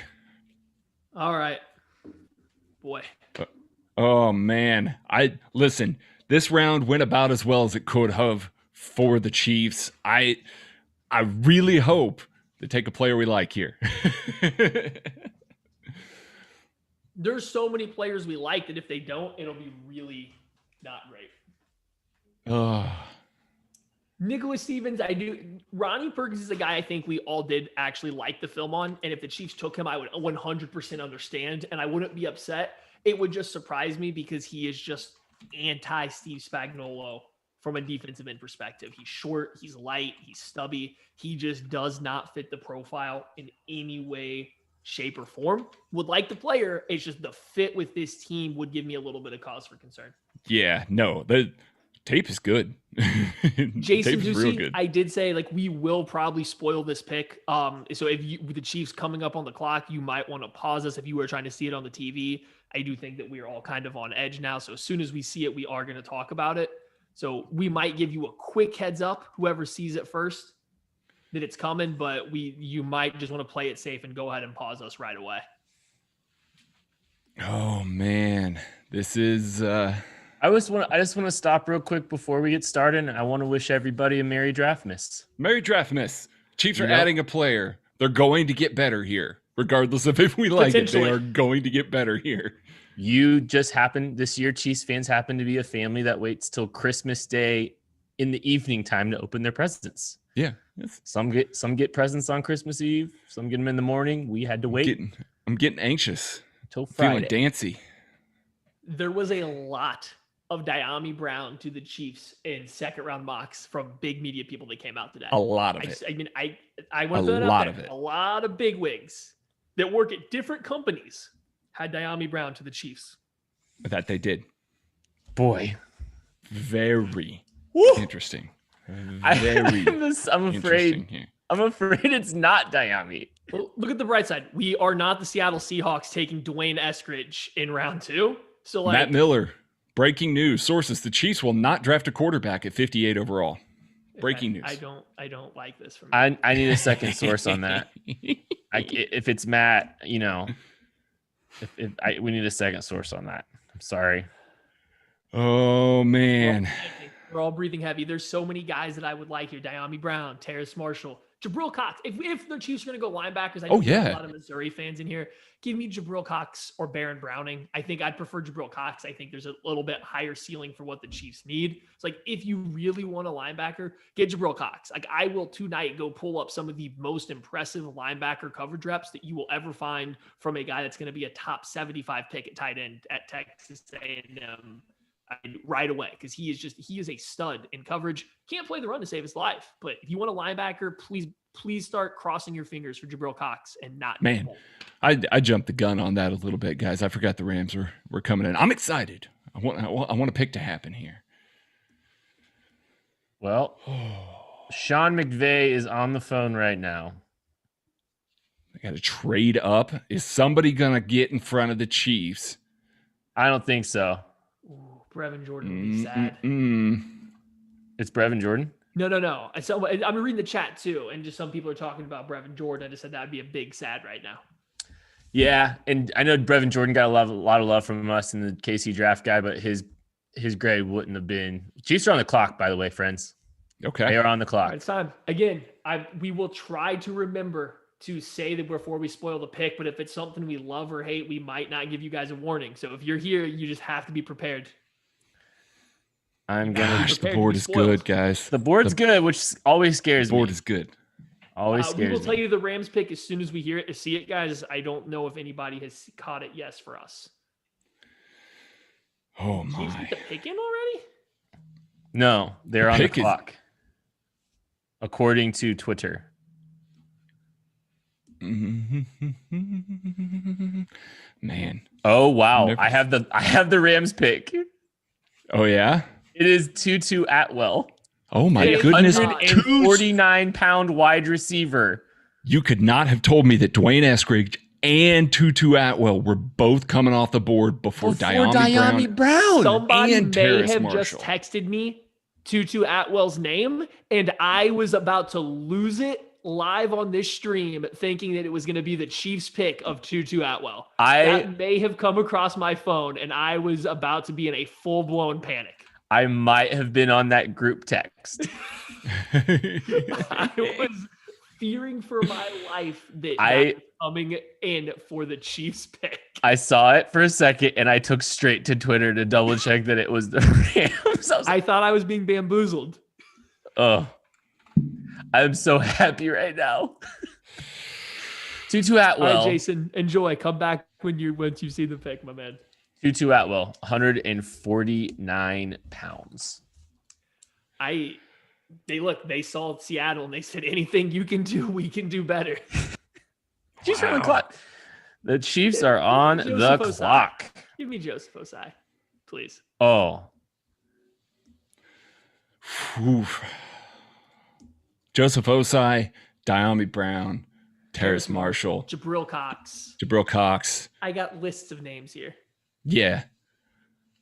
All right. Boy. Oh man. Listen, this round went about as well as it could have for the Chiefs. I really hope they take a player we like here. There's so many players we like that if they don't, it'll be really not great. Nicholas Stevens, I do. Ronnie Perkins is a guy I think we all did actually like the film on. And if the Chiefs took him, I would 100% understand. And I wouldn't be upset. It would just surprise me because he is just anti-Steve Spagnuolo from a defensive end perspective. He's short, he's light, he's stubby. He just does not fit the profile in any way, shape, or form. Would like the player. It's just the fit with this team would give me a little bit of cause for concern. Yeah, no, the tape is good. Jason Tape is real Ducey, good. I did say like we will probably spoil this pick. So if you with the Chiefs coming up on the clock, you might want to pause us if you were trying to see it on the TV. I do think that we are all kind of on edge now. So as soon as we see it, we are going to talk about it. So we might give you a quick heads up, whoever sees it first, that it's coming, but you might just want to play it safe and go ahead and pause us right away. Oh man, this is I just want to stop real quick before we get started. I want to wish everybody a Merry Draftmas. Merry Draftmas. Chiefs are You know? adding a player. They're going to get better here, regardless of if we like it. They Potentially. are going to get better here. You just happen this year, Chiefs fans happen to be a family that waits till Christmas Day in the evening time to open their presents. Yeah, Some get presents on Christmas Eve. Some get them in the morning. We had to wait I'm getting anxious. till Feeling Friday. dancy. There was a lot of Diami Brown to the Chiefs in second round mocks from big media people that came out today. A lot of it. I want to put it out there. A lot of big wigs that work at different companies had Diami Brown to the Chiefs. That they did. Boy, Very interesting. I'm Interesting afraid. here. I'm afraid it's not Diami. Well, look at the bright side. We are not the Seattle Seahawks taking Dwayne Eskridge in round 2. So like Matt Miller. Breaking news. Sources. The Chiefs will not draft a quarterback at 58 overall. Breaking news. I don't like this from I need a second source on that. If it's Matt, we need a second source on that. I'm sorry. Oh man. We're all breathing heavy. There's so many guys that I would like here. Diami Brown, Terrace Marshall, Jabril Cox. If the Chiefs are going to go linebackers, I know there's a lot of Missouri fans in here. Give me Jabril Cox or Baron Browning. I think I'd prefer Jabril Cox. I think there's a little bit higher ceiling for what the Chiefs need. It's like, if you really want a linebacker, get Jabril Cox. Like, I will tonight go pull up some of the most impressive linebacker coverage reps that you will ever find from a guy that's going to be a top 75 pick at tight end at Texas A&M. Right away, because he is a stud in coverage. Can't play the run to save his life, but if you want a linebacker, please start crossing your fingers for Jabril Cox and not. Man, I jumped the gun on that a little bit, guys. I forgot the Rams were coming in. I'm excited. I want a pick to happen here. Well, Sean McVay is on the phone right now. I got to trade up. Is somebody gonna get in front of the Chiefs? I don't think so. Ooh, Brevin Jordan would be sad. It's Brevin Jordan? No. So I'm reading the chat too, and just some people are talking about Brevin Jordan. I just said that would be a big sad right now. Yeah, and I know Brevin Jordan got a lot of love from us in the KC draft guy, but his grade wouldn't have been. Chiefs are on the clock, by the way, friends. Okay. They are on the clock. All right, it's time. Again, we will try to remember to say that before we spoil the pick, but if it's something we love or hate, we might not give you guys a warning. So if you're here, you just have to be prepared. Gosh, the board is good, guys. The board's good, which always scares me. The board is good. Always scares me. We will tell you the Rams pick as soon as we hear it, see it, guys. I don't know if anybody has caught it. Yes, for us. Oh Chiefs my! get the pick in already? No, they're on the pick is- clock, according to Twitter. Man. Oh wow! Never- I have the Rams pick. Oh yeah. It is Tutu Atwell, Oh my Hey, goodness. 149-pound wide receiver. You could not have told me that Dwayne Eskridge and Tutu Atwell were both coming off the board before Diami Brown. Somebody and may Terrace have Marshall. just texted me Tutu Atwell's name, and I was about to lose it live on this stream, thinking that it was going to be the Chiefs pick of Tutu Atwell. That may have come across my phone, and I was about to be in a full-blown panic. I might have been on that group text. I was fearing for my life that that was coming in for the Chiefs pick. I saw it for a second, and I took straight to Twitter to double check that it was the Rams. I thought I was being bamboozled. Oh, I'm so happy right now. Tutu All Atwell. right, Jason, enjoy. Come back once you see the pick, my man. Tutu Atwell, 149 pounds. They saw Seattle and they said, anything you can do, we can do better. Chiefs are on the clock. The Chiefs are on the clock. Give me Joseph Osai, please. Oh. Oof. Joseph Osai, Diami Brown, Terrace Marshall, Jabril Cox. I got lists of names here. Yeah.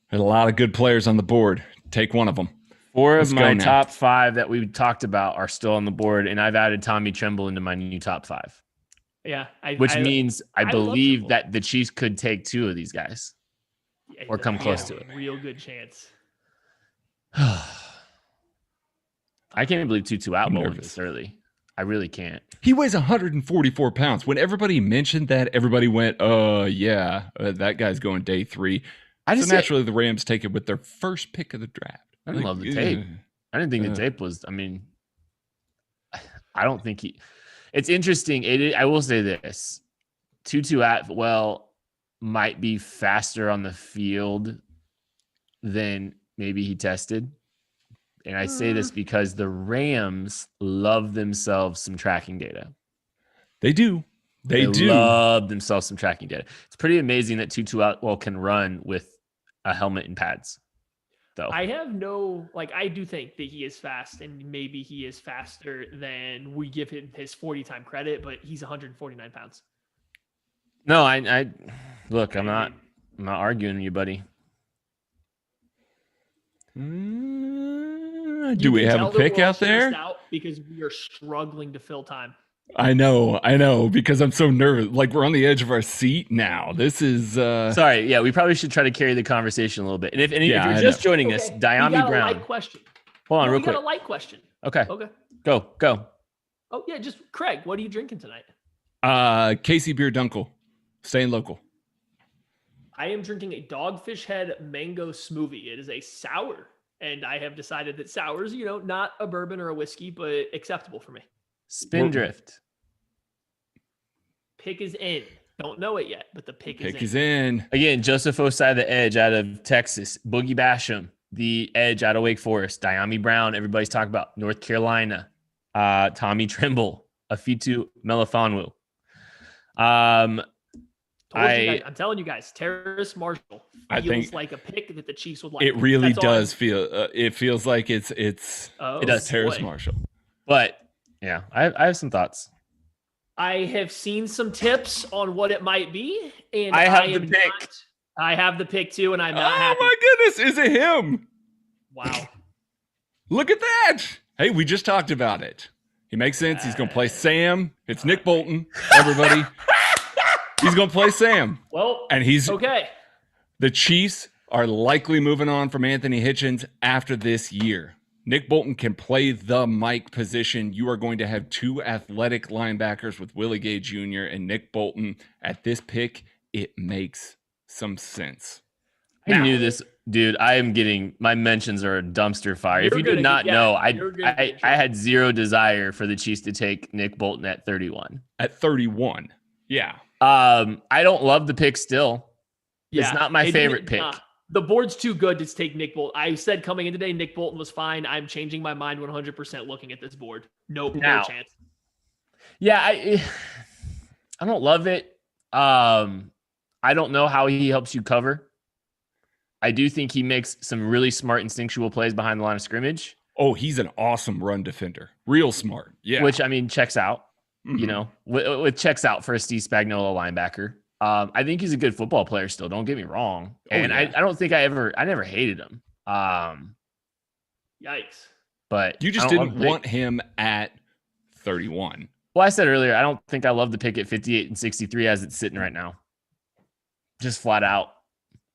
There's a lot of good players on the board. Take one of them. Four of my top 5 that we talked about are still on the board, and I've added Tommy Tremble into my new top 5. Yeah. Which means I believe that the Chiefs could take 2 of these guys or come close to it. Real good chance. I can't believe Tutu Atwell this early. I really can't. He weighs 144 pounds. When everybody mentioned that, everybody went, that guy's going day 3. So naturally, the Rams take it with their first pick of the draft. I didn't love the tape. I didn't think the tape was, I don't think it's interesting. I will say this. Tutu Atwell might be faster on the field than maybe he tested. And I say this because the Rams love themselves some tracking data. They do. They do love themselves some tracking data. It's pretty amazing that Tutu Atwell can run with a helmet and pads. Though I do think that he is fast, and maybe he is faster than we give him his 40 time credit, but he's 149 pounds. No, I look, I'm not arguing with you, buddy. Do we have a pick out there? Because we are struggling to fill time. I know, because I'm so nervous. Like, we're on the edge of our seat now. This is sorry. Yeah, we probably should try to carry the conversation a little bit. And if you're just joining us, Diami Brown. Light question. Hold on, real quick. We got a light question. Okay. Go. Oh yeah, just Craig. What are you drinking tonight? Casey Beer Dunkel, staying local. I am drinking a Dogfish Head mango smoothie. It is a sour, and I have decided that sours, not a bourbon or a whiskey, but acceptable for me. Spindrift. Pick is in. Don't know it yet, but the pick is in. Again, Joseph Osai, the edge out of Texas. Boogie Basham, the edge out of Wake Forest. Diami Brown, everybody's talking about North Carolina. Tommy Tremble, Afitu Melifonwu. I'm telling you guys, Terrace Marshall feels like a pick that the Chiefs would like. It really does feel. It feels like it's. It does. Terrace Marshall. But yeah, I have some thoughts. I have seen some tips on what it might be, and I have the pick. I have the pick too, and I'm not happy. Oh my goodness, is it him? Wow. Look at that. Hey, we just talked about it. He makes sense. He's going to play Sam. It's Nick Bolton, everybody. He's going to play Sam. Well, and he's okay. The Chiefs are likely moving on from Anthony Hitchens after this year. Nick Bolton can play the Mike position. You are going to have 2 athletic linebackers with Willie Gay Jr. and Nick Bolton. At this pick, it makes some sense. I knew this, dude. I am getting my mentions are a dumpster fire. If you did not know, I had zero desire for the Chiefs to take Nick Bolton at 31. At 31, yeah. I don't love the pick still. Yeah, it's not my favorite pick. The board's too good to take Nick Bolton. I said coming in today, Nick Bolton was fine. I'm changing my mind 100% looking at this board. No chance. Yeah, I don't love it. I don't know how he helps you cover. I do think he makes some really smart instinctual plays behind the line of scrimmage. Oh, he's an awesome run defender. Real smart. Yeah. Which, checks out. Mm-hmm. With checks out for a Steve Spagnuolo linebacker. I think he's a good football player still. Don't get me wrong. And I don't think I never hated him. Yikes. But you just didn't want him at 31. Well, I said earlier, I don't think I love the pick at 58 and 63 as it's sitting right now. Just flat out.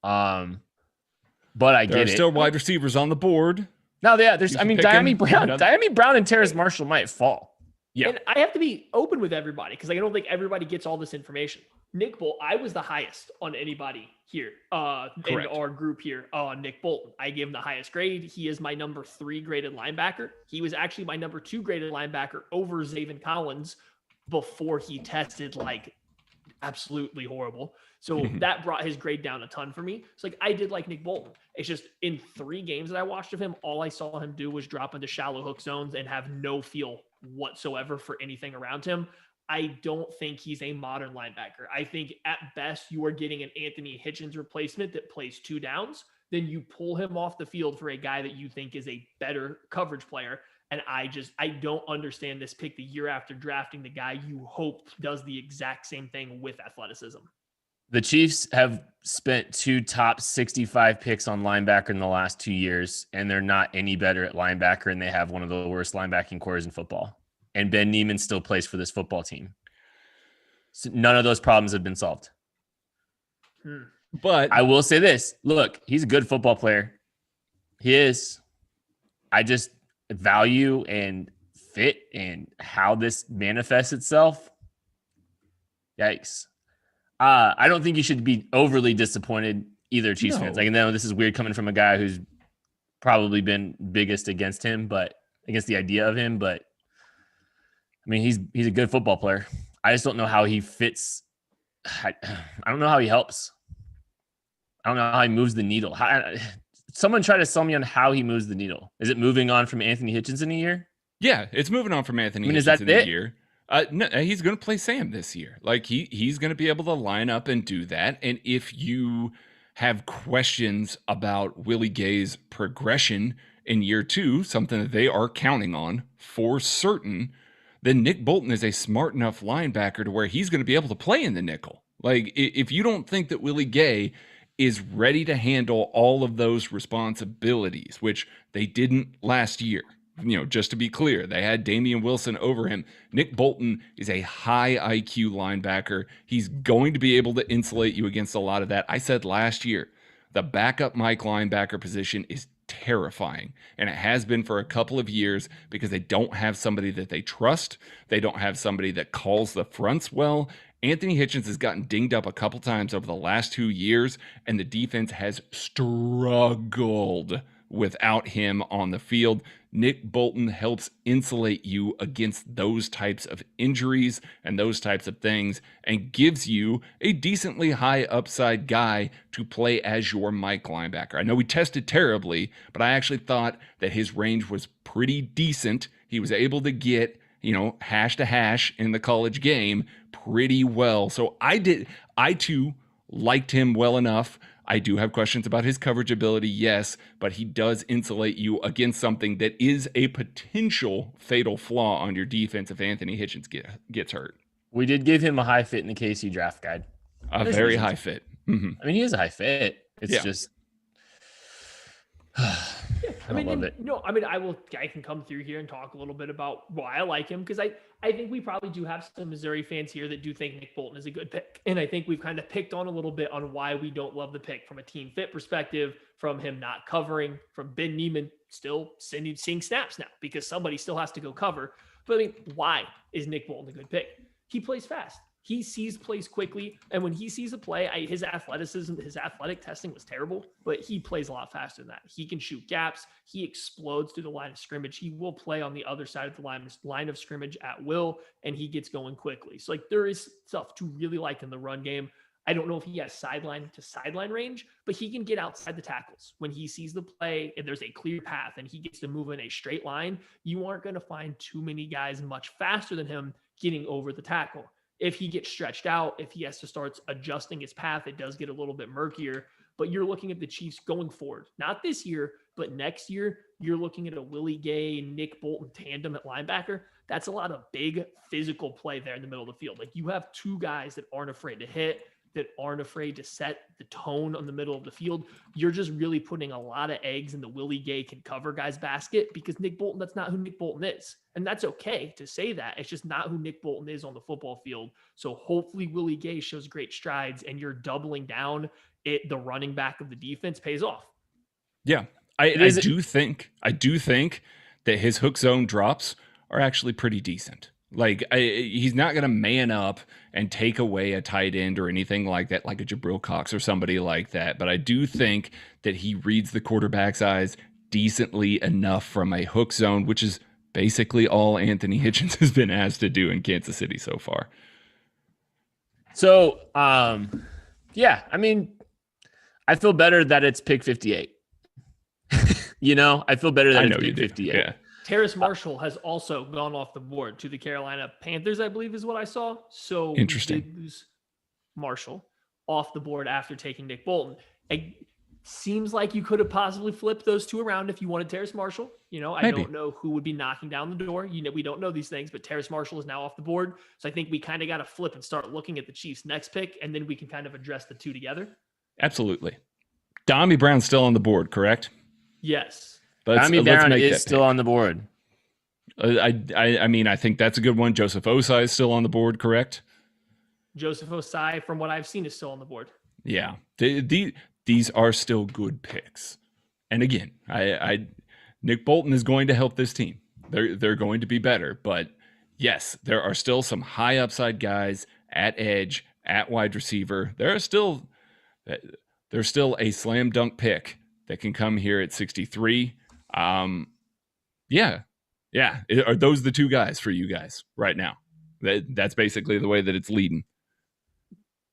But I get it. There are still wide receivers on the board. No, yeah, Diami Brown and Terrace Marshall might fall. Yeah. And I have to be open with everybody because I don't think everybody gets all this information. Nick Bolton, I was the highest on anybody here in our group here. Nick Bolton, I gave him the highest grade. He is my number 3 graded linebacker. He was actually my number 2 graded linebacker over Zaven Collins before he tested like absolutely horrible. So that brought his grade down a ton for me. It's like I did like Nick Bolton. It's just in 3 games that I watched of him, all I saw him do was drop into shallow hook zones and have no feel whatsoever for anything around him. I don't think he's a modern linebacker. I think at best you are getting an Anthony Hitchens replacement that plays 2 downs. Then you pull him off the field for a guy that you think is a better coverage player. And I don't understand this pick the year after drafting the guy you hope does the exact same thing with athleticism. The Chiefs have spent 2 top 65 picks on linebacker in the last 2 years, and they're not any better at linebacker, and they have one of the worst linebacking cores in football. And Ben Neiman still plays for this football team. So none of those problems have been solved. But I will say this. Look, he's a good football player. He is. I just value and fit and how this manifests itself. Yikes. I don't think you should be overly disappointed either, Chiefs fans. I know this is weird coming from a guy who's probably been biggest against him, but against the idea of him, but I mean, he's a good football player. I just don't know how he fits. I don't know how he helps. I don't know how he moves the needle. Someone try to sell me on how he moves the needle. Is it moving on from Anthony Hitchens in a year? Yeah, it's moving on from Anthony Hitchens is that in it? a year. No, he's going to play Sam this year. Like he's going to be able to line up and do that. And if you have questions about Willie Gay's progression in year 2, something that they are counting on for certain, then Nick Bolton is a smart enough linebacker to where he's going to be able to play in the nickel. Like if you don't think that Willie Gay is ready to handle all of those responsibilities, which they didn't last year. Just to be clear, they had Damian Wilson over him. Nick Bolton is a high IQ linebacker. He's going to be able to insulate you against a lot of that. I said last year, the backup Mike linebacker position is terrifying, and it has been for a couple of years because they don't have somebody that they trust. They don't have somebody that calls the fronts well. Anthony Hitchens has gotten dinged up a couple times over the last 2 years, and the defense has struggled without him on the field. Nick Bolton helps insulate you against those types of injuries and those types of things and gives you a decently high upside guy to play as your Mike linebacker. I know we tested terribly, but I actually thought that his range was pretty decent. He was able to get, hash to hash in the college game pretty well. So I too liked him well enough. I do have questions about his coverage ability, yes, but he does insulate you against something that is a potential fatal flaw on your defense if Anthony Hitchens gets hurt. We did give him a high fit in the KC draft guide. A very high fit. Mm-hmm. I mean, he is a high fit. It's just... I can come through here and talk a little bit about why I like him, because I think we probably do have some Missouri fans here that do think Nick Bolton is a good pick. And I think we've kind of picked on a little bit on why we don't love the pick from a team fit perspective, from him not covering, from Ben Neiman still seeing snaps now because somebody still has to go cover. But I mean, why is Nick Bolton a good pick? He plays fast. He sees plays quickly, and when he sees a play, his athleticism, his athletic testing was terrible, but he plays a lot faster than that. He can shoot gaps. He explodes through the line of scrimmage. He will play on the other side of the line of scrimmage at will, and he gets going quickly. So, there is stuff to really like in the run game. I don't know if he has sideline to sideline range, but he can get outside the tackles. When he sees the play and there's a clear path and he gets to move in a straight line, you aren't going to find too many guys much faster than him getting over the tackle. If he gets stretched out, if he has to start adjusting his path, it does get a little bit murkier. But you're looking at the Chiefs going forward, not this year, but next year, you're looking at a Willie Gay, Nick Bolton tandem at linebacker. That's a lot of big physical play there in the middle of the field. Like, you have 2 guys that aren't afraid to hit, that aren't afraid to set the tone on the middle of the field. You're just really putting a lot of eggs in the Willie Gay can cover guys basket, because Nick Bolton, that's not who Nick Bolton is. And that's okay to say that. It's just not who Nick Bolton is on the football field. So hopefully Willie Gay shows great strides and you're doubling down. The running back of the defense pays off. Yeah. I do think that his hook zone drops are actually pretty decent. Like he's not going to man up and take away a tight end or anything like that, like a Jabril Cox or somebody like that. But I do think that he reads the quarterback's eyes decently enough from a hook zone, which is basically all Anthony Hitchens has been asked to do in Kansas City so far. So, yeah, I mean, I feel better that it's pick 58. I feel better that it's pick 58. Yeah. Terrace Marshall has also gone off the board to the Carolina Panthers, I believe is what I saw. So interesting. We did lose Marshall off the board after taking Nick Bolton. It seems like you could have possibly flipped those two around if you wanted Terrace Marshall. I don't know who would be knocking down the door. We don't know these things, but Terrace Marshall is now off the board. So I think we kind of got to flip and start looking at the Chiefs' next pick, and then we can kind of address the two together. Absolutely. Dami Brown's still on the board, correct? Yes. Dami Brown is still on the board. I mean, I think that's a good one. Joseph Osai is still on the board, correct? Joseph Osai, from what I've seen, is still on the board. Yeah. These are still good picks. And again, Nick Bolton is going to help this team. They're going to be better. But yes, there are still some high upside guys at edge, at wide receiver. There's still a slam dunk pick that can come here at 63. Yeah. Are those the two guys for you guys right now? That's basically the way that it's leading.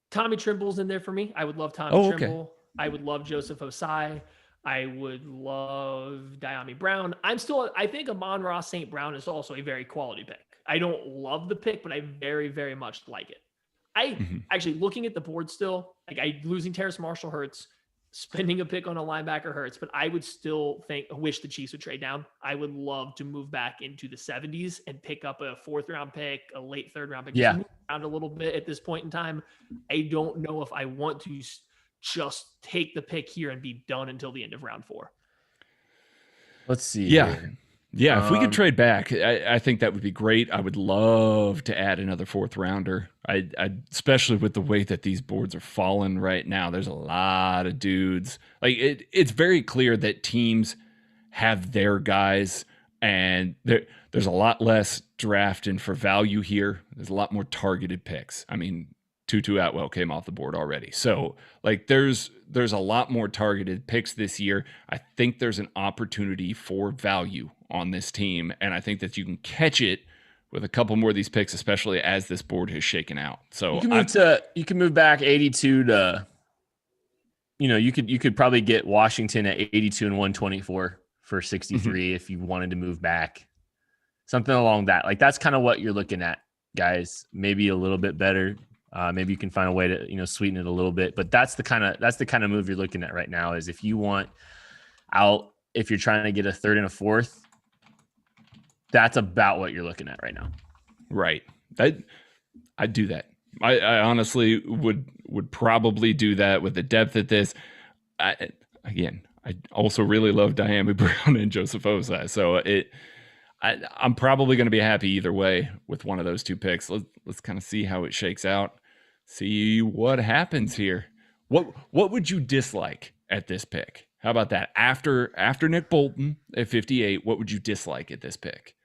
Tommy Trimble's in there for me. I would love Tommy Trimble. Okay. I would love Joseph Osai. I would love Dami Brown. I think Amon-Ra St. Brown is also a very quality pick. I don't love the pick, but I very, very much like it. Actually, looking at the board still, losing Terrace Marshall hurts. Spending a pick on a linebacker hurts, but I would still wish the Chiefs would trade down. I would love to move back into the 70s and pick up a 4th round pick, a late 3rd round pick. Yeah. Just move around a little bit at this point in time. I don't know if I want to just take the pick here and be done until the end of round 4. Let's see. Yeah. Here. Yeah, if we could trade back, I think that would be great. I would love to add another 4th rounder. I especially with the way that these boards are falling right now. There's a lot of dudes. It's very clear that teams have their guys, and there's a lot less drafting for value here. There's a lot more targeted picks. I mean, Tutu Atwell came off the board already. So there's a lot more targeted picks this year. I think there's an opportunity for value on this team, and I think that you can catch it with a couple more of these picks, especially as this board has shaken out. So you can move back 82 to, you could probably get Washington at 82 and 124 for 63 if you wanted to move back, something along that. That's kind of what you're looking at, guys. Maybe a little bit better. Maybe you can find a way to sweeten it a little bit, but that's the kind of move you're looking at right now. Is if you want out, if you're trying to get a 3rd and a 4th. That's about what you're looking at right now. Right. I'd do that. I honestly would probably do that with the depth at this. I also really love Dami Brown and Joseph Osai. So I'm probably going to be happy either way with one of those two picks. Let's kind of see how it shakes out. See what happens here. What would you dislike at this pick? How about that? After Nick Bolton at 58, what would you dislike at this pick?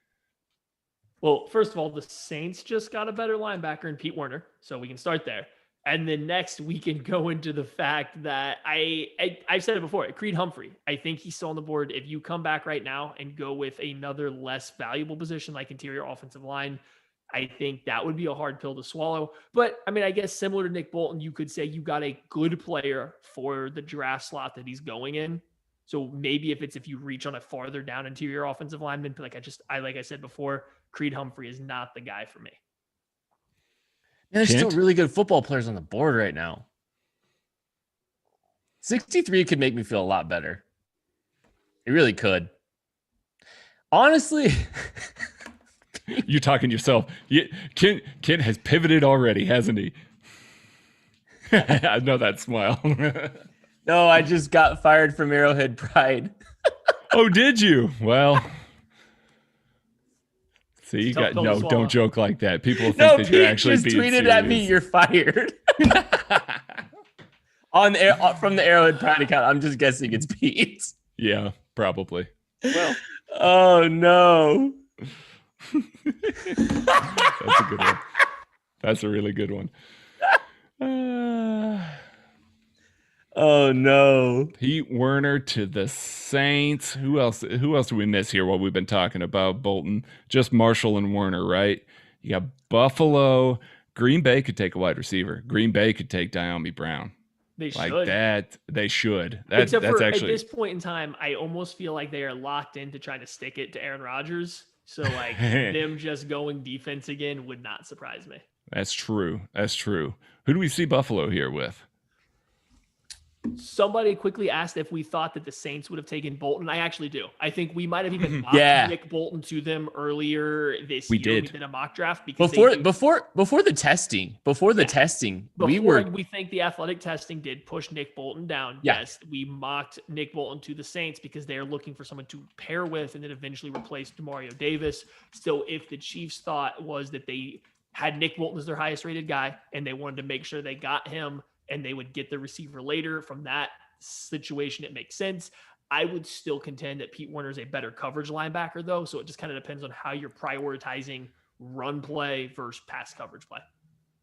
Well, first of all, the Saints just got a better linebacker in Pete Werner, so we can start there. And then next, we can go into the fact that I've said it before, Creed Humphrey. I think he's still on the board. If you come back right now and go with another less valuable position like interior offensive line, I think that would be a hard pill to swallow. But, I guess similar to Nick Bolton, you could say you got a good player for the draft slot that he's going in. So maybe if you reach on a farther down interior offensive lineman, like I said before, Creed Humphrey is not the guy for me. There's still really good football players on the board right now. 63 could make me feel a lot better. It really could. Honestly. You're talking to yourself. Kent has pivoted already, hasn't he? I know that smile. No, I just got fired from Arrowhead Pride. Oh, did you? Well, see, you got don't joke like that. People think that you're actually just being tweeted serious. at me, "You're fired." From the Arrowhead Pride account. I'm just guessing it's Pete. Yeah, probably. Well, oh no. That's a good one. That's a really good one. Oh no. Pete Werner to the Saints. Who else do we miss here while we've been talking about Bolton? Just Marshall and Werner, right? You got Buffalo. Green Bay could take a wide receiver. Green Bay could take Diami Brown. They Like should. that. They should. Except That's for actually at this point in time, I almost feel like they are locked into trying to stick it to Aaron Rodgers. So like them just going defense again would not surprise me. That's true. That's true. Who do we see Buffalo here with? Somebody quickly asked if we thought that the Saints would have taken Bolton. I actually do. I think we might have even mocked Nick Bolton to them earlier this year. Did. We did a mock draft because before the testing. We think the athletic testing did push Nick Bolton down. Yeah. Yes, we mocked Nick Bolton to the Saints because they're looking for someone to pair with and then eventually replace Demario Davis. So if the Chiefs thought was that they had Nick Bolton as their highest rated guy and they wanted to make sure they got him and they would get the receiver later from that situation, it makes sense. I would still contend that Pete Werner is a better coverage linebacker, though. So it just kind of depends on how you're prioritizing run play versus pass coverage play.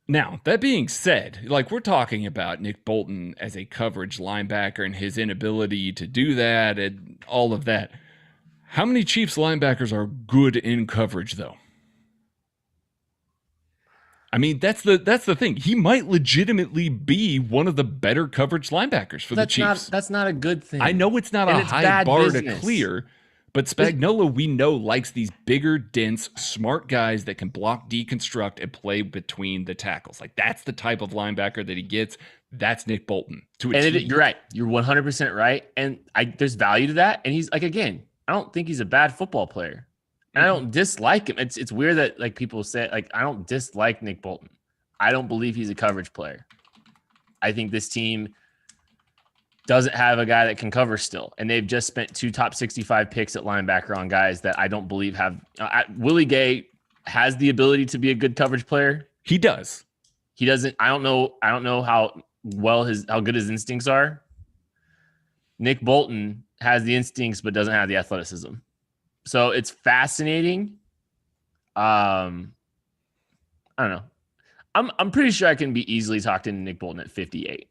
Now, that being said, like we're talking about Nick Bolton as a coverage linebacker and his inability to do that and all of that. How many Chiefs linebackers are good in coverage, though? I mean, that's the thing. He might legitimately be one of the better coverage linebackers for the Chiefs. That's not a good thing. I know it's not a high bar to clear, but Spagnuolo, we know, likes these bigger, dense, smart guys that can block, deconstruct, and play between the tackles. Like, that's the type of linebacker that he gets. That's Nick Bolton. You're right. You're 100% right. And there's value to that. And he's like, again, I don't think he's a bad football player. And I don't dislike him. It's weird that like people say, like, I don't dislike Nick Bolton. I don't believe he's a coverage player. I think this team doesn't have a guy that can cover still. And they've just spent 2 top 65 picks at linebacker on guys that I don't believe have. Willie Gay has the ability to be a good coverage player. He does. He doesn't. I don't know how good his instincts are. Nick Bolton has the instincts, but doesn't have the athleticism. So it's fascinating. I don't know. I'm pretty sure I can be easily talked into Nick Bolton at 58.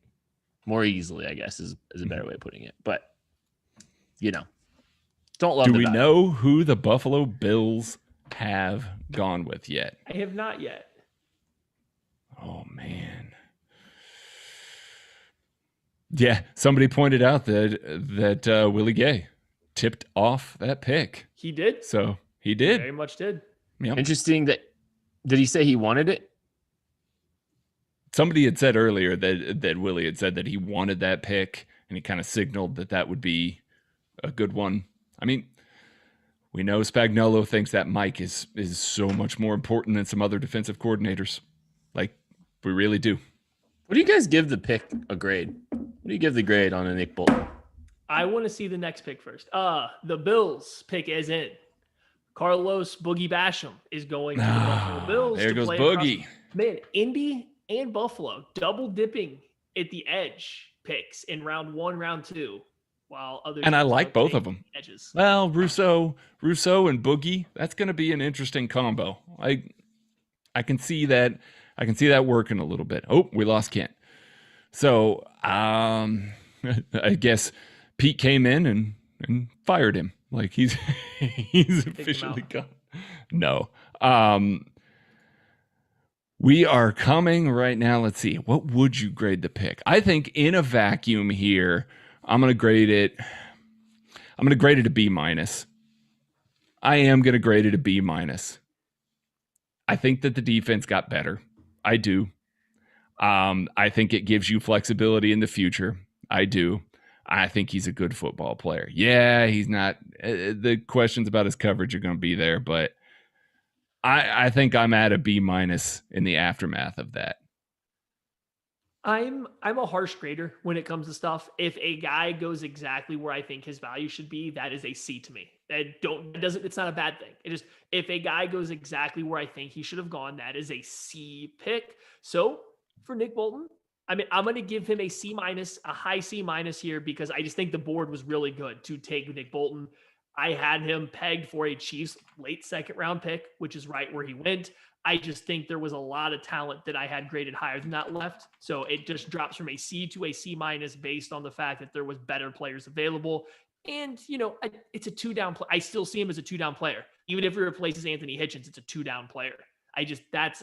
More easily, I guess, is a better way of putting it. But, don't love. Do we know who the Buffalo Bills have gone with yet? I have not yet. Oh, man. Yeah, somebody pointed out that Willie Gay tipped off that pick. He did? So he did. Very much did. Yep. Interesting did he say he wanted it? Somebody had said earlier that Willie had said that he wanted that pick and he kind of signaled that would be a good one. I mean, we know Spagnuolo thinks that Mike is so much more important than some other defensive coordinators. Like, we really do. What do you guys give the pick a grade? What do you give the grade on a Nick Bolton? I want to see the next pick first. The Bills pick is in. Carlos Boogie Basham is going to the Buffalo Bills. There goes Boogie. Man, Indy and Buffalo double dipping at the edge picks in round 1, round 2, while others. And I like both of them. Edges. Well, Russo and Boogie. That's going to be an interesting combo. I can see that. I can see that working a little bit. Oh, we lost Kent. So I guess Pete came in and fired him. Like he's officially gone. No. We are coming right now. Let's see. What would you grade the pick? I think in a vacuum here, I'm going to grade it. I'm going to grade it a B-. I am going to grade it a B-. I think that the defense got better. I do. I think it gives you flexibility in the future. I do. I think he's a good football player. Yeah, he's not. The questions about his coverage are going to be there, but I think I'm at a B- in the aftermath of that. I'm a harsh grader when it comes to stuff. If a guy goes exactly where I think his value should be, that is a C to me. It's not a bad thing. It just, if a guy goes exactly where I think he should have gone, that is a C pick. So for Nick Bolton, I mean, I'm going to give him a C-, a high C- here because I just think the board was really good to take Nick Bolton. I had him pegged for a Chiefs late second round pick, which is right where he went. I just think there was a lot of talent that I had graded higher than that left. So it just drops from a C to a C- based on the fact that there was better players available. And, it's a 2-down play. I still see him as a 2-down player. Even if he replaces Anthony Hitchens, it's a 2-down player. That's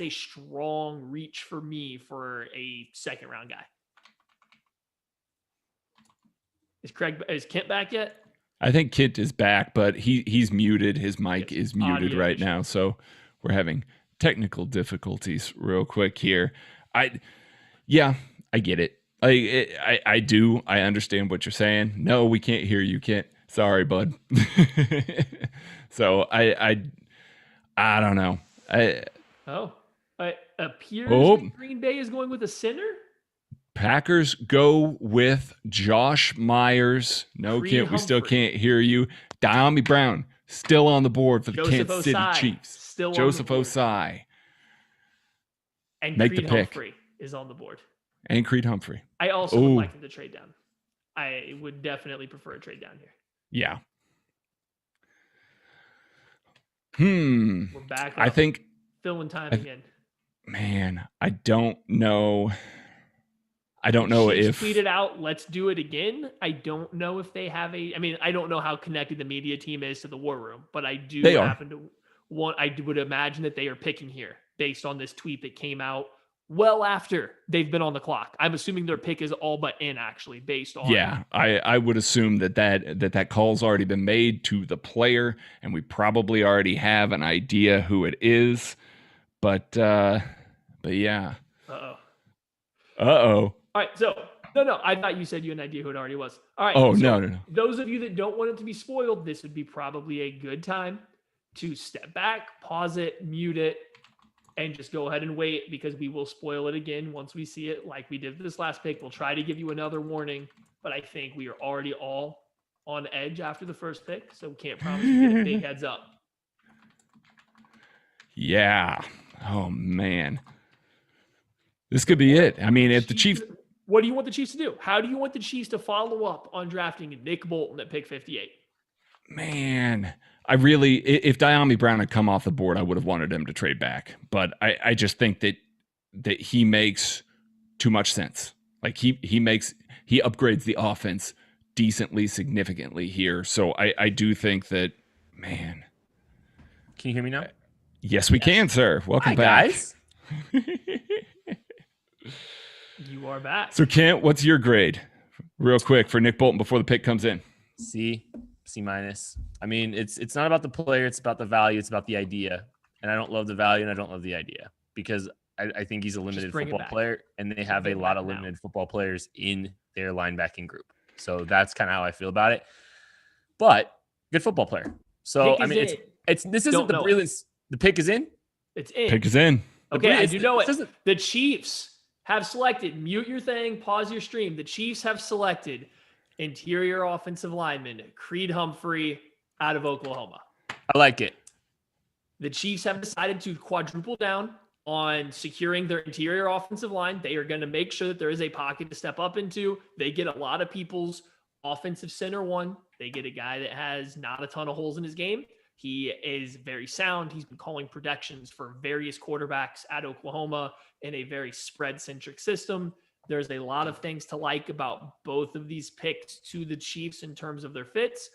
a strong reach for me for a second round guy. Is Kent back yet? I think Kent is back, but he's muted. His mic is muted Audio right issue. now, so we're having technical difficulties real quick here. I get it. I do. I understand what you're saying. No, we can't hear you, Kent. Sorry, bud. So I don't know. It appears that Green Bay is going with a center. Packers go with Josh Myers. No, Kent, we still can't hear you. Diami Brown still on the board for the Kansas City Chiefs. Still Joseph on the board. Osai. And Make Creed the pick. Humphrey is on the board. And Creed Humphrey. I also would like him to trade down. I would definitely prefer a trade down here. Yeah. We're back up. I think filling time again. Man, I don't know. I don't know if tweeted out, let's do it again. I don't know if they have I don't know how connected the media team is to the war room, but I do happen to want, I would imagine that they are picking here based on this tweet that came out well after they've been on the clock. I'm assuming their pick is all but in actually based on. Yeah, I would assume that call's already been made to the player and we probably already have an idea who it is. But yeah. Uh-oh. All right, so no. I thought you said you had an idea who it already was. All right. Oh, so no. Those of you that don't want it to be spoiled, this would be probably a good time to step back, pause it, mute it, and just go ahead and wait because we will spoil it again once we see it like we did this last pick. We'll try to give you another warning, but I think we are already all on edge after the first pick, so we can't promise you get a big heads up. Yeah. Oh, man. This could be it. I mean, if the Chiefs... What do you want the Chiefs to do? How do you want the Chiefs to follow up on drafting Nick Bolton at pick 58? Man, if Diami Brown had come off the board, I would have wanted him to trade back. But I just think that he makes too much sense. Like he upgrades the offense decently, significantly here. So I do think that, man. Can you hear me now? Yes, we can, sir. Welcome Hi, back. Guys. You are back. So, Kent, what's your grade? Real quick for Nick Bolton before the pick comes in. C-. I mean, it's not about the player. It's about the value. It's about the idea. And I don't love the value and I don't love the idea because I think he's a limited football player and they have a lot of limited football players in their linebacking group. So that's kind of how I feel about it. But good football player. So, I mean, this isn't the brilliance. The pick is in? It's in. Pick is in. Okay, I do know it. The Chiefs have selected, mute your thing, pause your stream. The Chiefs have selected interior offensive lineman Creed Humphrey out of Oklahoma. I like it. The Chiefs have decided to quadruple down on securing their interior offensive line. They are going to make sure that there is a pocket to step up into. They get a lot of people's offensive center one. They get a guy that has not a ton of holes in his game. He is very sound. He's been calling protections for various quarterbacks at Oklahoma in a very spread-centric system. There's a lot of things to like about both of these picks to the Chiefs in terms of their fits,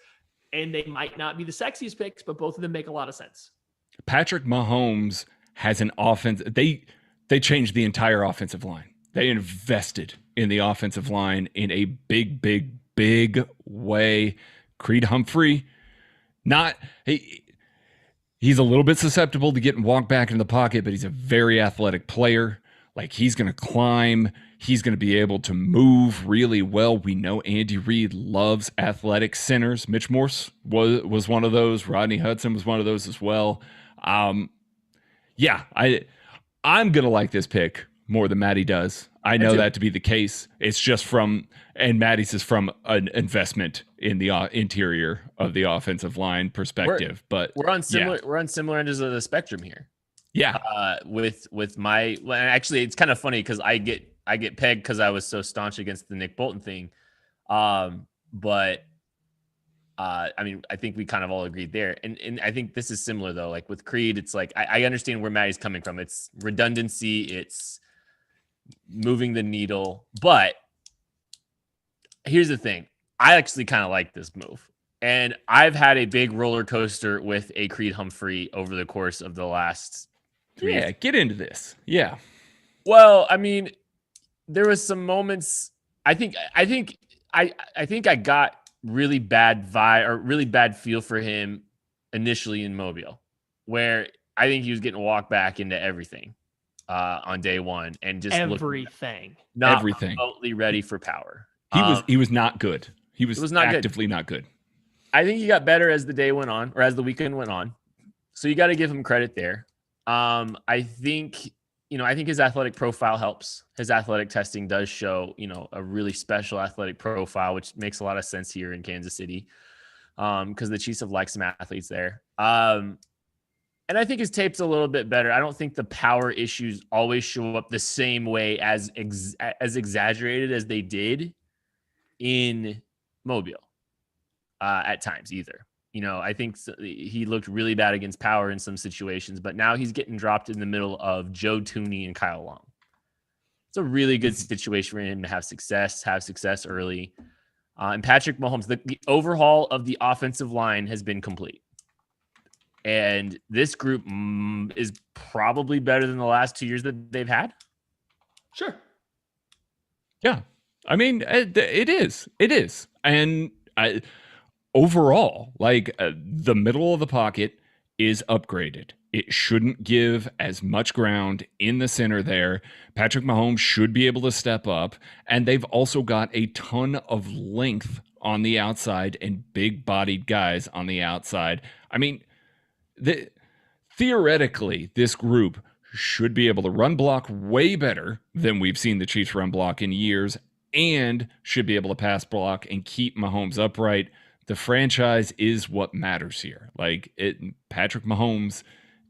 and they might not be the sexiest picks, but both of them make a lot of sense. Patrick Mahomes has an offense. They changed the entire offensive line. They invested in the offensive line in a big, big, big way. Creed Humphrey, he's a little bit susceptible to getting walked back into the pocket, but he's a very athletic player. Like he's going to climb. He's going to be able to move really well. We know Andy Reid loves athletic centers. Mitch Morse was one of those. Rodney Hudson was one of those as well. I'm going to like this pick more than Maddie does. I know that to be the case. It's just Maddie's is from an investment in the interior of the offensive line perspective. But we're on similar ends of the spectrum here. Yeah. Actually, it's kind of funny because I get pegged because I was so staunch against the Nick Bolton thing. But I mean, I think we kind of all agreed there. And I think this is similar though. Like with Creed, it's like I understand where Maddie's coming from. It's redundancy, it's moving the needle. But here's the thing. I actually kind of like this move. And I've had a big roller coaster with a Creed Humphrey over the course of the last 3 Yeah, get into this. Yeah. Well, I mean, there was some moments. I think I got really bad vibe or really bad feel for him initially in Mobile, where I think he was getting walked back into everything on day one and just everything, not everything, remotely ready for power. He was not good. He was not actively not good. I think he got better as the day went on, or as the weekend went on. So you got to give him credit there. I think his athletic profile helps. His athletic testing does show, a really special athletic profile, which makes a lot of sense here in Kansas City, because the Chiefs have liked some athletes there. And I think his tape's a little bit better. I don't think the power issues always show up the same way as exaggerated as they did in Mobile at times either. I think he looked really bad against power in some situations, but now he's getting dropped in the middle of Joe Tooney and Kyle Long. It's a really good situation for him to have success early. And Patrick Mahomes, the overhaul of the offensive line has been complete. And this group is probably better than the last 2 years that they've had. Sure. Yeah. I mean, it is. And overall, the middle of the pocket is upgraded. It shouldn't give as much ground in the center there. Patrick Mahomes should be able to step up. And they've also got a ton of length on the outside and big-bodied guys on the outside. I mean, theoretically, this group should be able to run block way better than we've seen the Chiefs run block in years, and should be able to pass block and keep Mahomes upright. The franchise is what matters here. Patrick Mahomes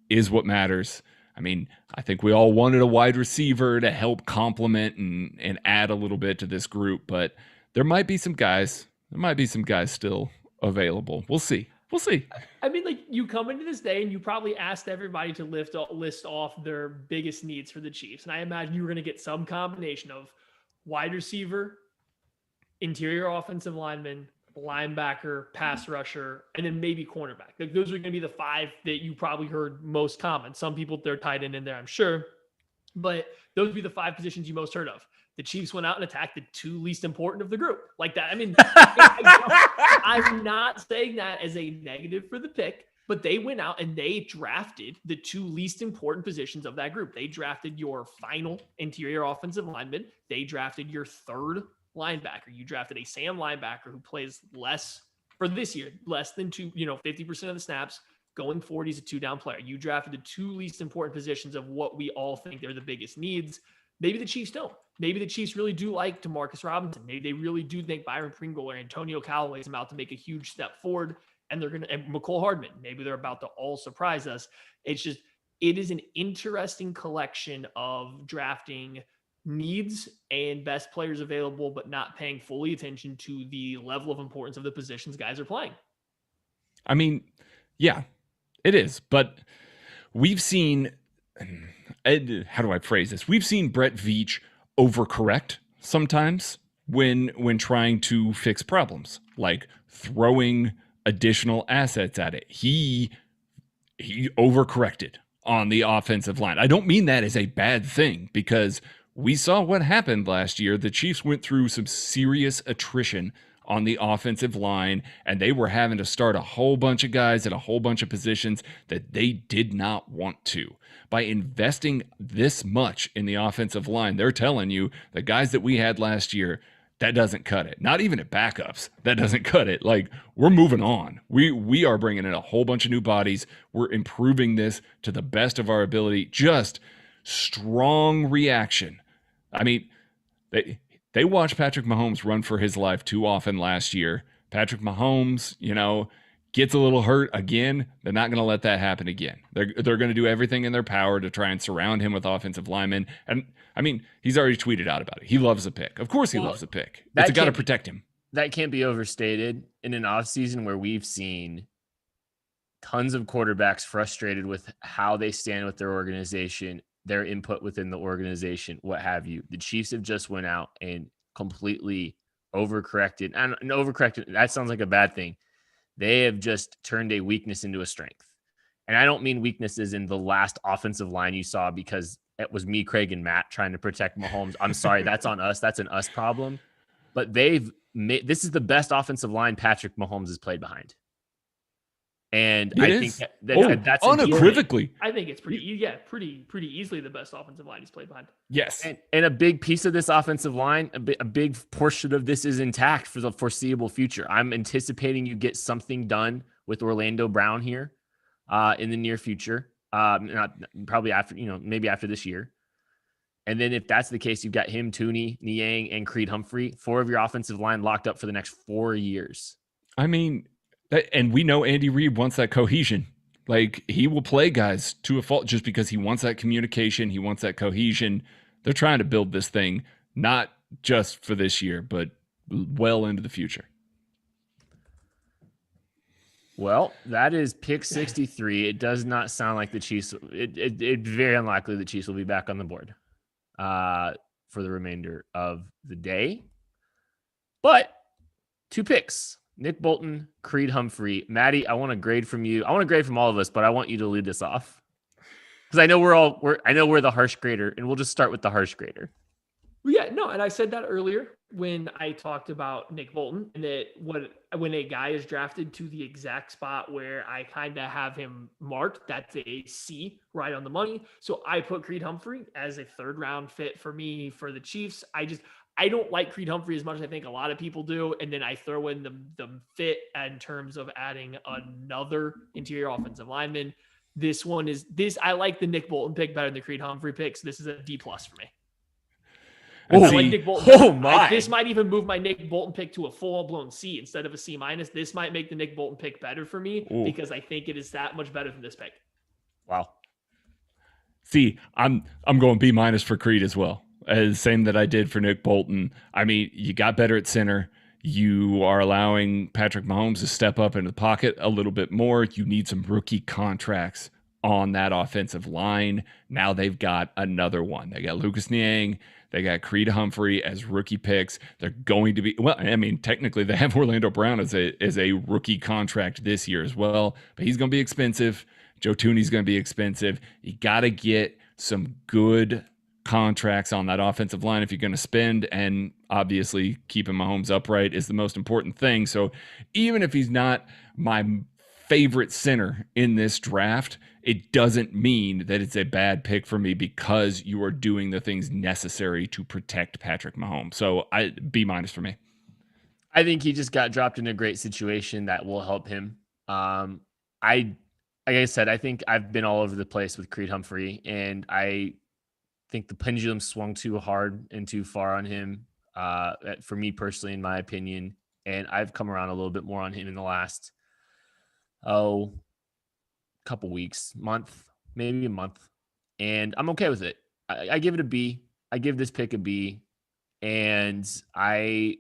is what matters. I mean, I think we all wanted a wide receiver to help complement and add a little bit to this group, but there might be some guys still available. We'll see. I mean, you come into this day and you probably asked everybody to list off their biggest needs for the Chiefs. And I imagine you were going to get some combination of wide receiver, interior offensive lineman, linebacker, pass rusher, and then maybe cornerback. Those are going to be the five that you probably heard most common. Some people, they're tight end in there, I'm sure. But those would be the five positions you most heard of. The Chiefs went out and attacked the two least important of the group. Like that. I mean, I'm not saying that as a negative for the pick, but they went out and they drafted the two least important positions of that group. They drafted your final interior offensive lineman. They drafted your third linebacker. You drafted a Sam linebacker who plays less for this year, less than 50% of the snaps. Going forward, he's a two-down player. You drafted the two least important positions of what we all think they're the biggest needs. Maybe the Chiefs don't. Maybe the Chiefs really do like DeMarcus Robinson. Maybe they really do think Byron Pringle or Antonio Callaway is about to make a huge step forward, and McCole Hardman. Maybe they're about to all surprise us. It is an interesting collection of drafting needs and best players available, but not paying fully attention to the level of importance of the positions guys are playing. I mean, yeah, it is. But we've seen, how do I phrase this? We've seen Brett Veach overcorrect sometimes when trying to fix problems, like throwing additional assets at it. He overcorrected on the offensive line. I don't mean that as a bad thing, because we saw what happened last year. The Chiefs went through some serious attrition on the offensive line, and they were having to start a whole bunch of guys at a whole bunch of positions that they did not want to. By investing this much in the offensive line, they're telling you the guys that we had last year, that doesn't cut it. Not even at backups, that doesn't cut it. We're moving on. We are bringing in a whole bunch of new bodies. We're improving this to the best of our ability. Just strong reaction. I mean, they watched Patrick Mahomes run for his life too often last year. Patrick Mahomes, gets a little hurt again. They're not going to let that happen again. They're going to do everything in their power to try and surround him with offensive linemen. And I mean, he's already tweeted out about it. He loves a pick. Of course he loves a pick. It's got to protect him. that can't be overstated in an offseason where we've seen tons of quarterbacks frustrated with how they stand with their organization, their input within the organization, what have you. The Chiefs have just went out and completely overcorrected. And overcorrected, that sounds like a bad thing. They have just turned a weakness into a strength. And I don't mean weaknesses in the last offensive line you saw because it was me, Craig, and Matt trying to protect Mahomes. I'm sorry, that's on us. That's an us problem. But this is the best offensive line Patrick Mahomes has played behind. And I think that's unequivocally. I think it's pretty easily the best offensive line he's played behind. Yes. And a big piece of this offensive line, a big portion of this is intact for the foreseeable future. I'm anticipating you get something done with Orlando Brown here in the near future. Not probably after, maybe after this year. And then if that's the case, you've got him, Tooney, Niang, and Creed Humphrey, 4 of your offensive line locked up for the next 4 years. I mean, and we know Andy Reid wants that cohesion. Like, he will play guys to a fault just because he wants that communication. He wants that cohesion. They're trying to build this thing, not just for this year, but well into the future. Well, that is pick 63. It does not sound like the Chiefs. It's very unlikely the Chiefs will be back on the board for the remainder of the day. But 2 picks. Nick Bolton, Creed Humphrey. Maddie, I want a grade from you. I want a grade from all of us, but I want you to lead this off. Because I know we're the harsh grader, and we'll just start with the harsh grader. Yeah, no, and I said that earlier when I talked about Nick Bolton, and that when a guy is drafted to the exact spot where I kind of have him marked, that's a C, right on the money. So I put Creed Humphrey as a 3rd round fit for me for the Chiefs. I don't like Creed Humphrey as much as I think a lot of people do. And then I throw in the fit in terms of adding another interior offensive lineman. I like the Nick Bolton pick better than the Creed Humphrey pick. So this is a D+ for me. Oh, like Nick Bolton. My! This might even move my Nick Bolton pick to a full-blown C instead of a C-. This might make the Nick Bolton pick better for me because I think it is that much better than this pick. Wow. See, I'm going B- for Creed as well. Same that I did for Nick Bolton. I mean, you got better at center. You are allowing Patrick Mahomes to step up into the pocket a little bit more. You need some rookie contracts on that offensive line. Now they've got another one. They got Lucas Niang. They got Creed Humphrey as rookie picks. They're going to be, well, I mean, technically they have Orlando Brown as a rookie contract this year as well, but he's going to be expensive. Joe Tooney's going to be expensive. You got to get some good contracts on that offensive line if you're going to spend, and obviously keeping Mahomes upright is the most important thing. So even if he's not my favorite center in this draft, it doesn't mean that it's a bad pick for me because you are doing the things necessary to protect Patrick Mahomes. So B- for me. I think he just got dropped in a great situation that will help him. Like I said, I think I've been all over the place with Creed Humphrey, and I think the pendulum swung too hard and too far on him, for me personally, in my opinion. And I've come around a little bit more on him in the last, couple weeks, maybe a month. And I'm okay with it. I give it a B. I give this pick a B. And I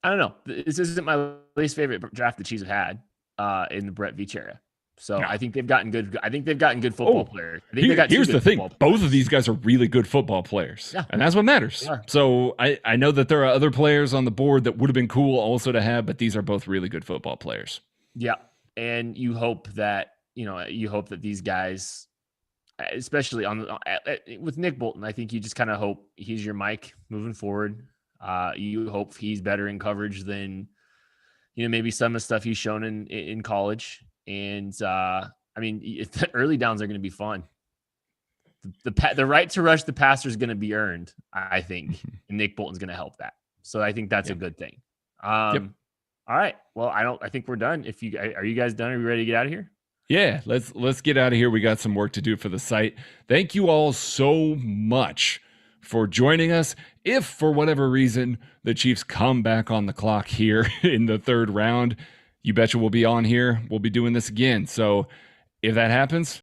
don't know. This isn't my least favorite draft the Chiefs have had in the Brett Veach era. So no. I think they've gotten good. I think they've gotten good football players. I think here's the thing: both of these guys are really good football players, and that's what matters. So I know that there are other players on the board that would have been cool also to have, but these are both really good football players. Yeah, and you hope that these guys, especially with Nick Bolton, I think you just kind of hope he's your Mike moving forward. You hope he's better in coverage than maybe some of the stuff he's shown in college. And I mean, the early downs are going to be fun. The right to rush the passer is going to be earned, I think, and Nick Bolton's going to help that. So I think that's a good thing. All right. Well, I think we're done. Are you guys done? Are we ready to get out of here? Yeah, let's get out of here. We got some work to do for the site. Thank you all so much for joining us. If for whatever reason the Chiefs come back on the clock here in the 3rd round, you betcha we'll be on here. We'll be doing this again. So if that happens,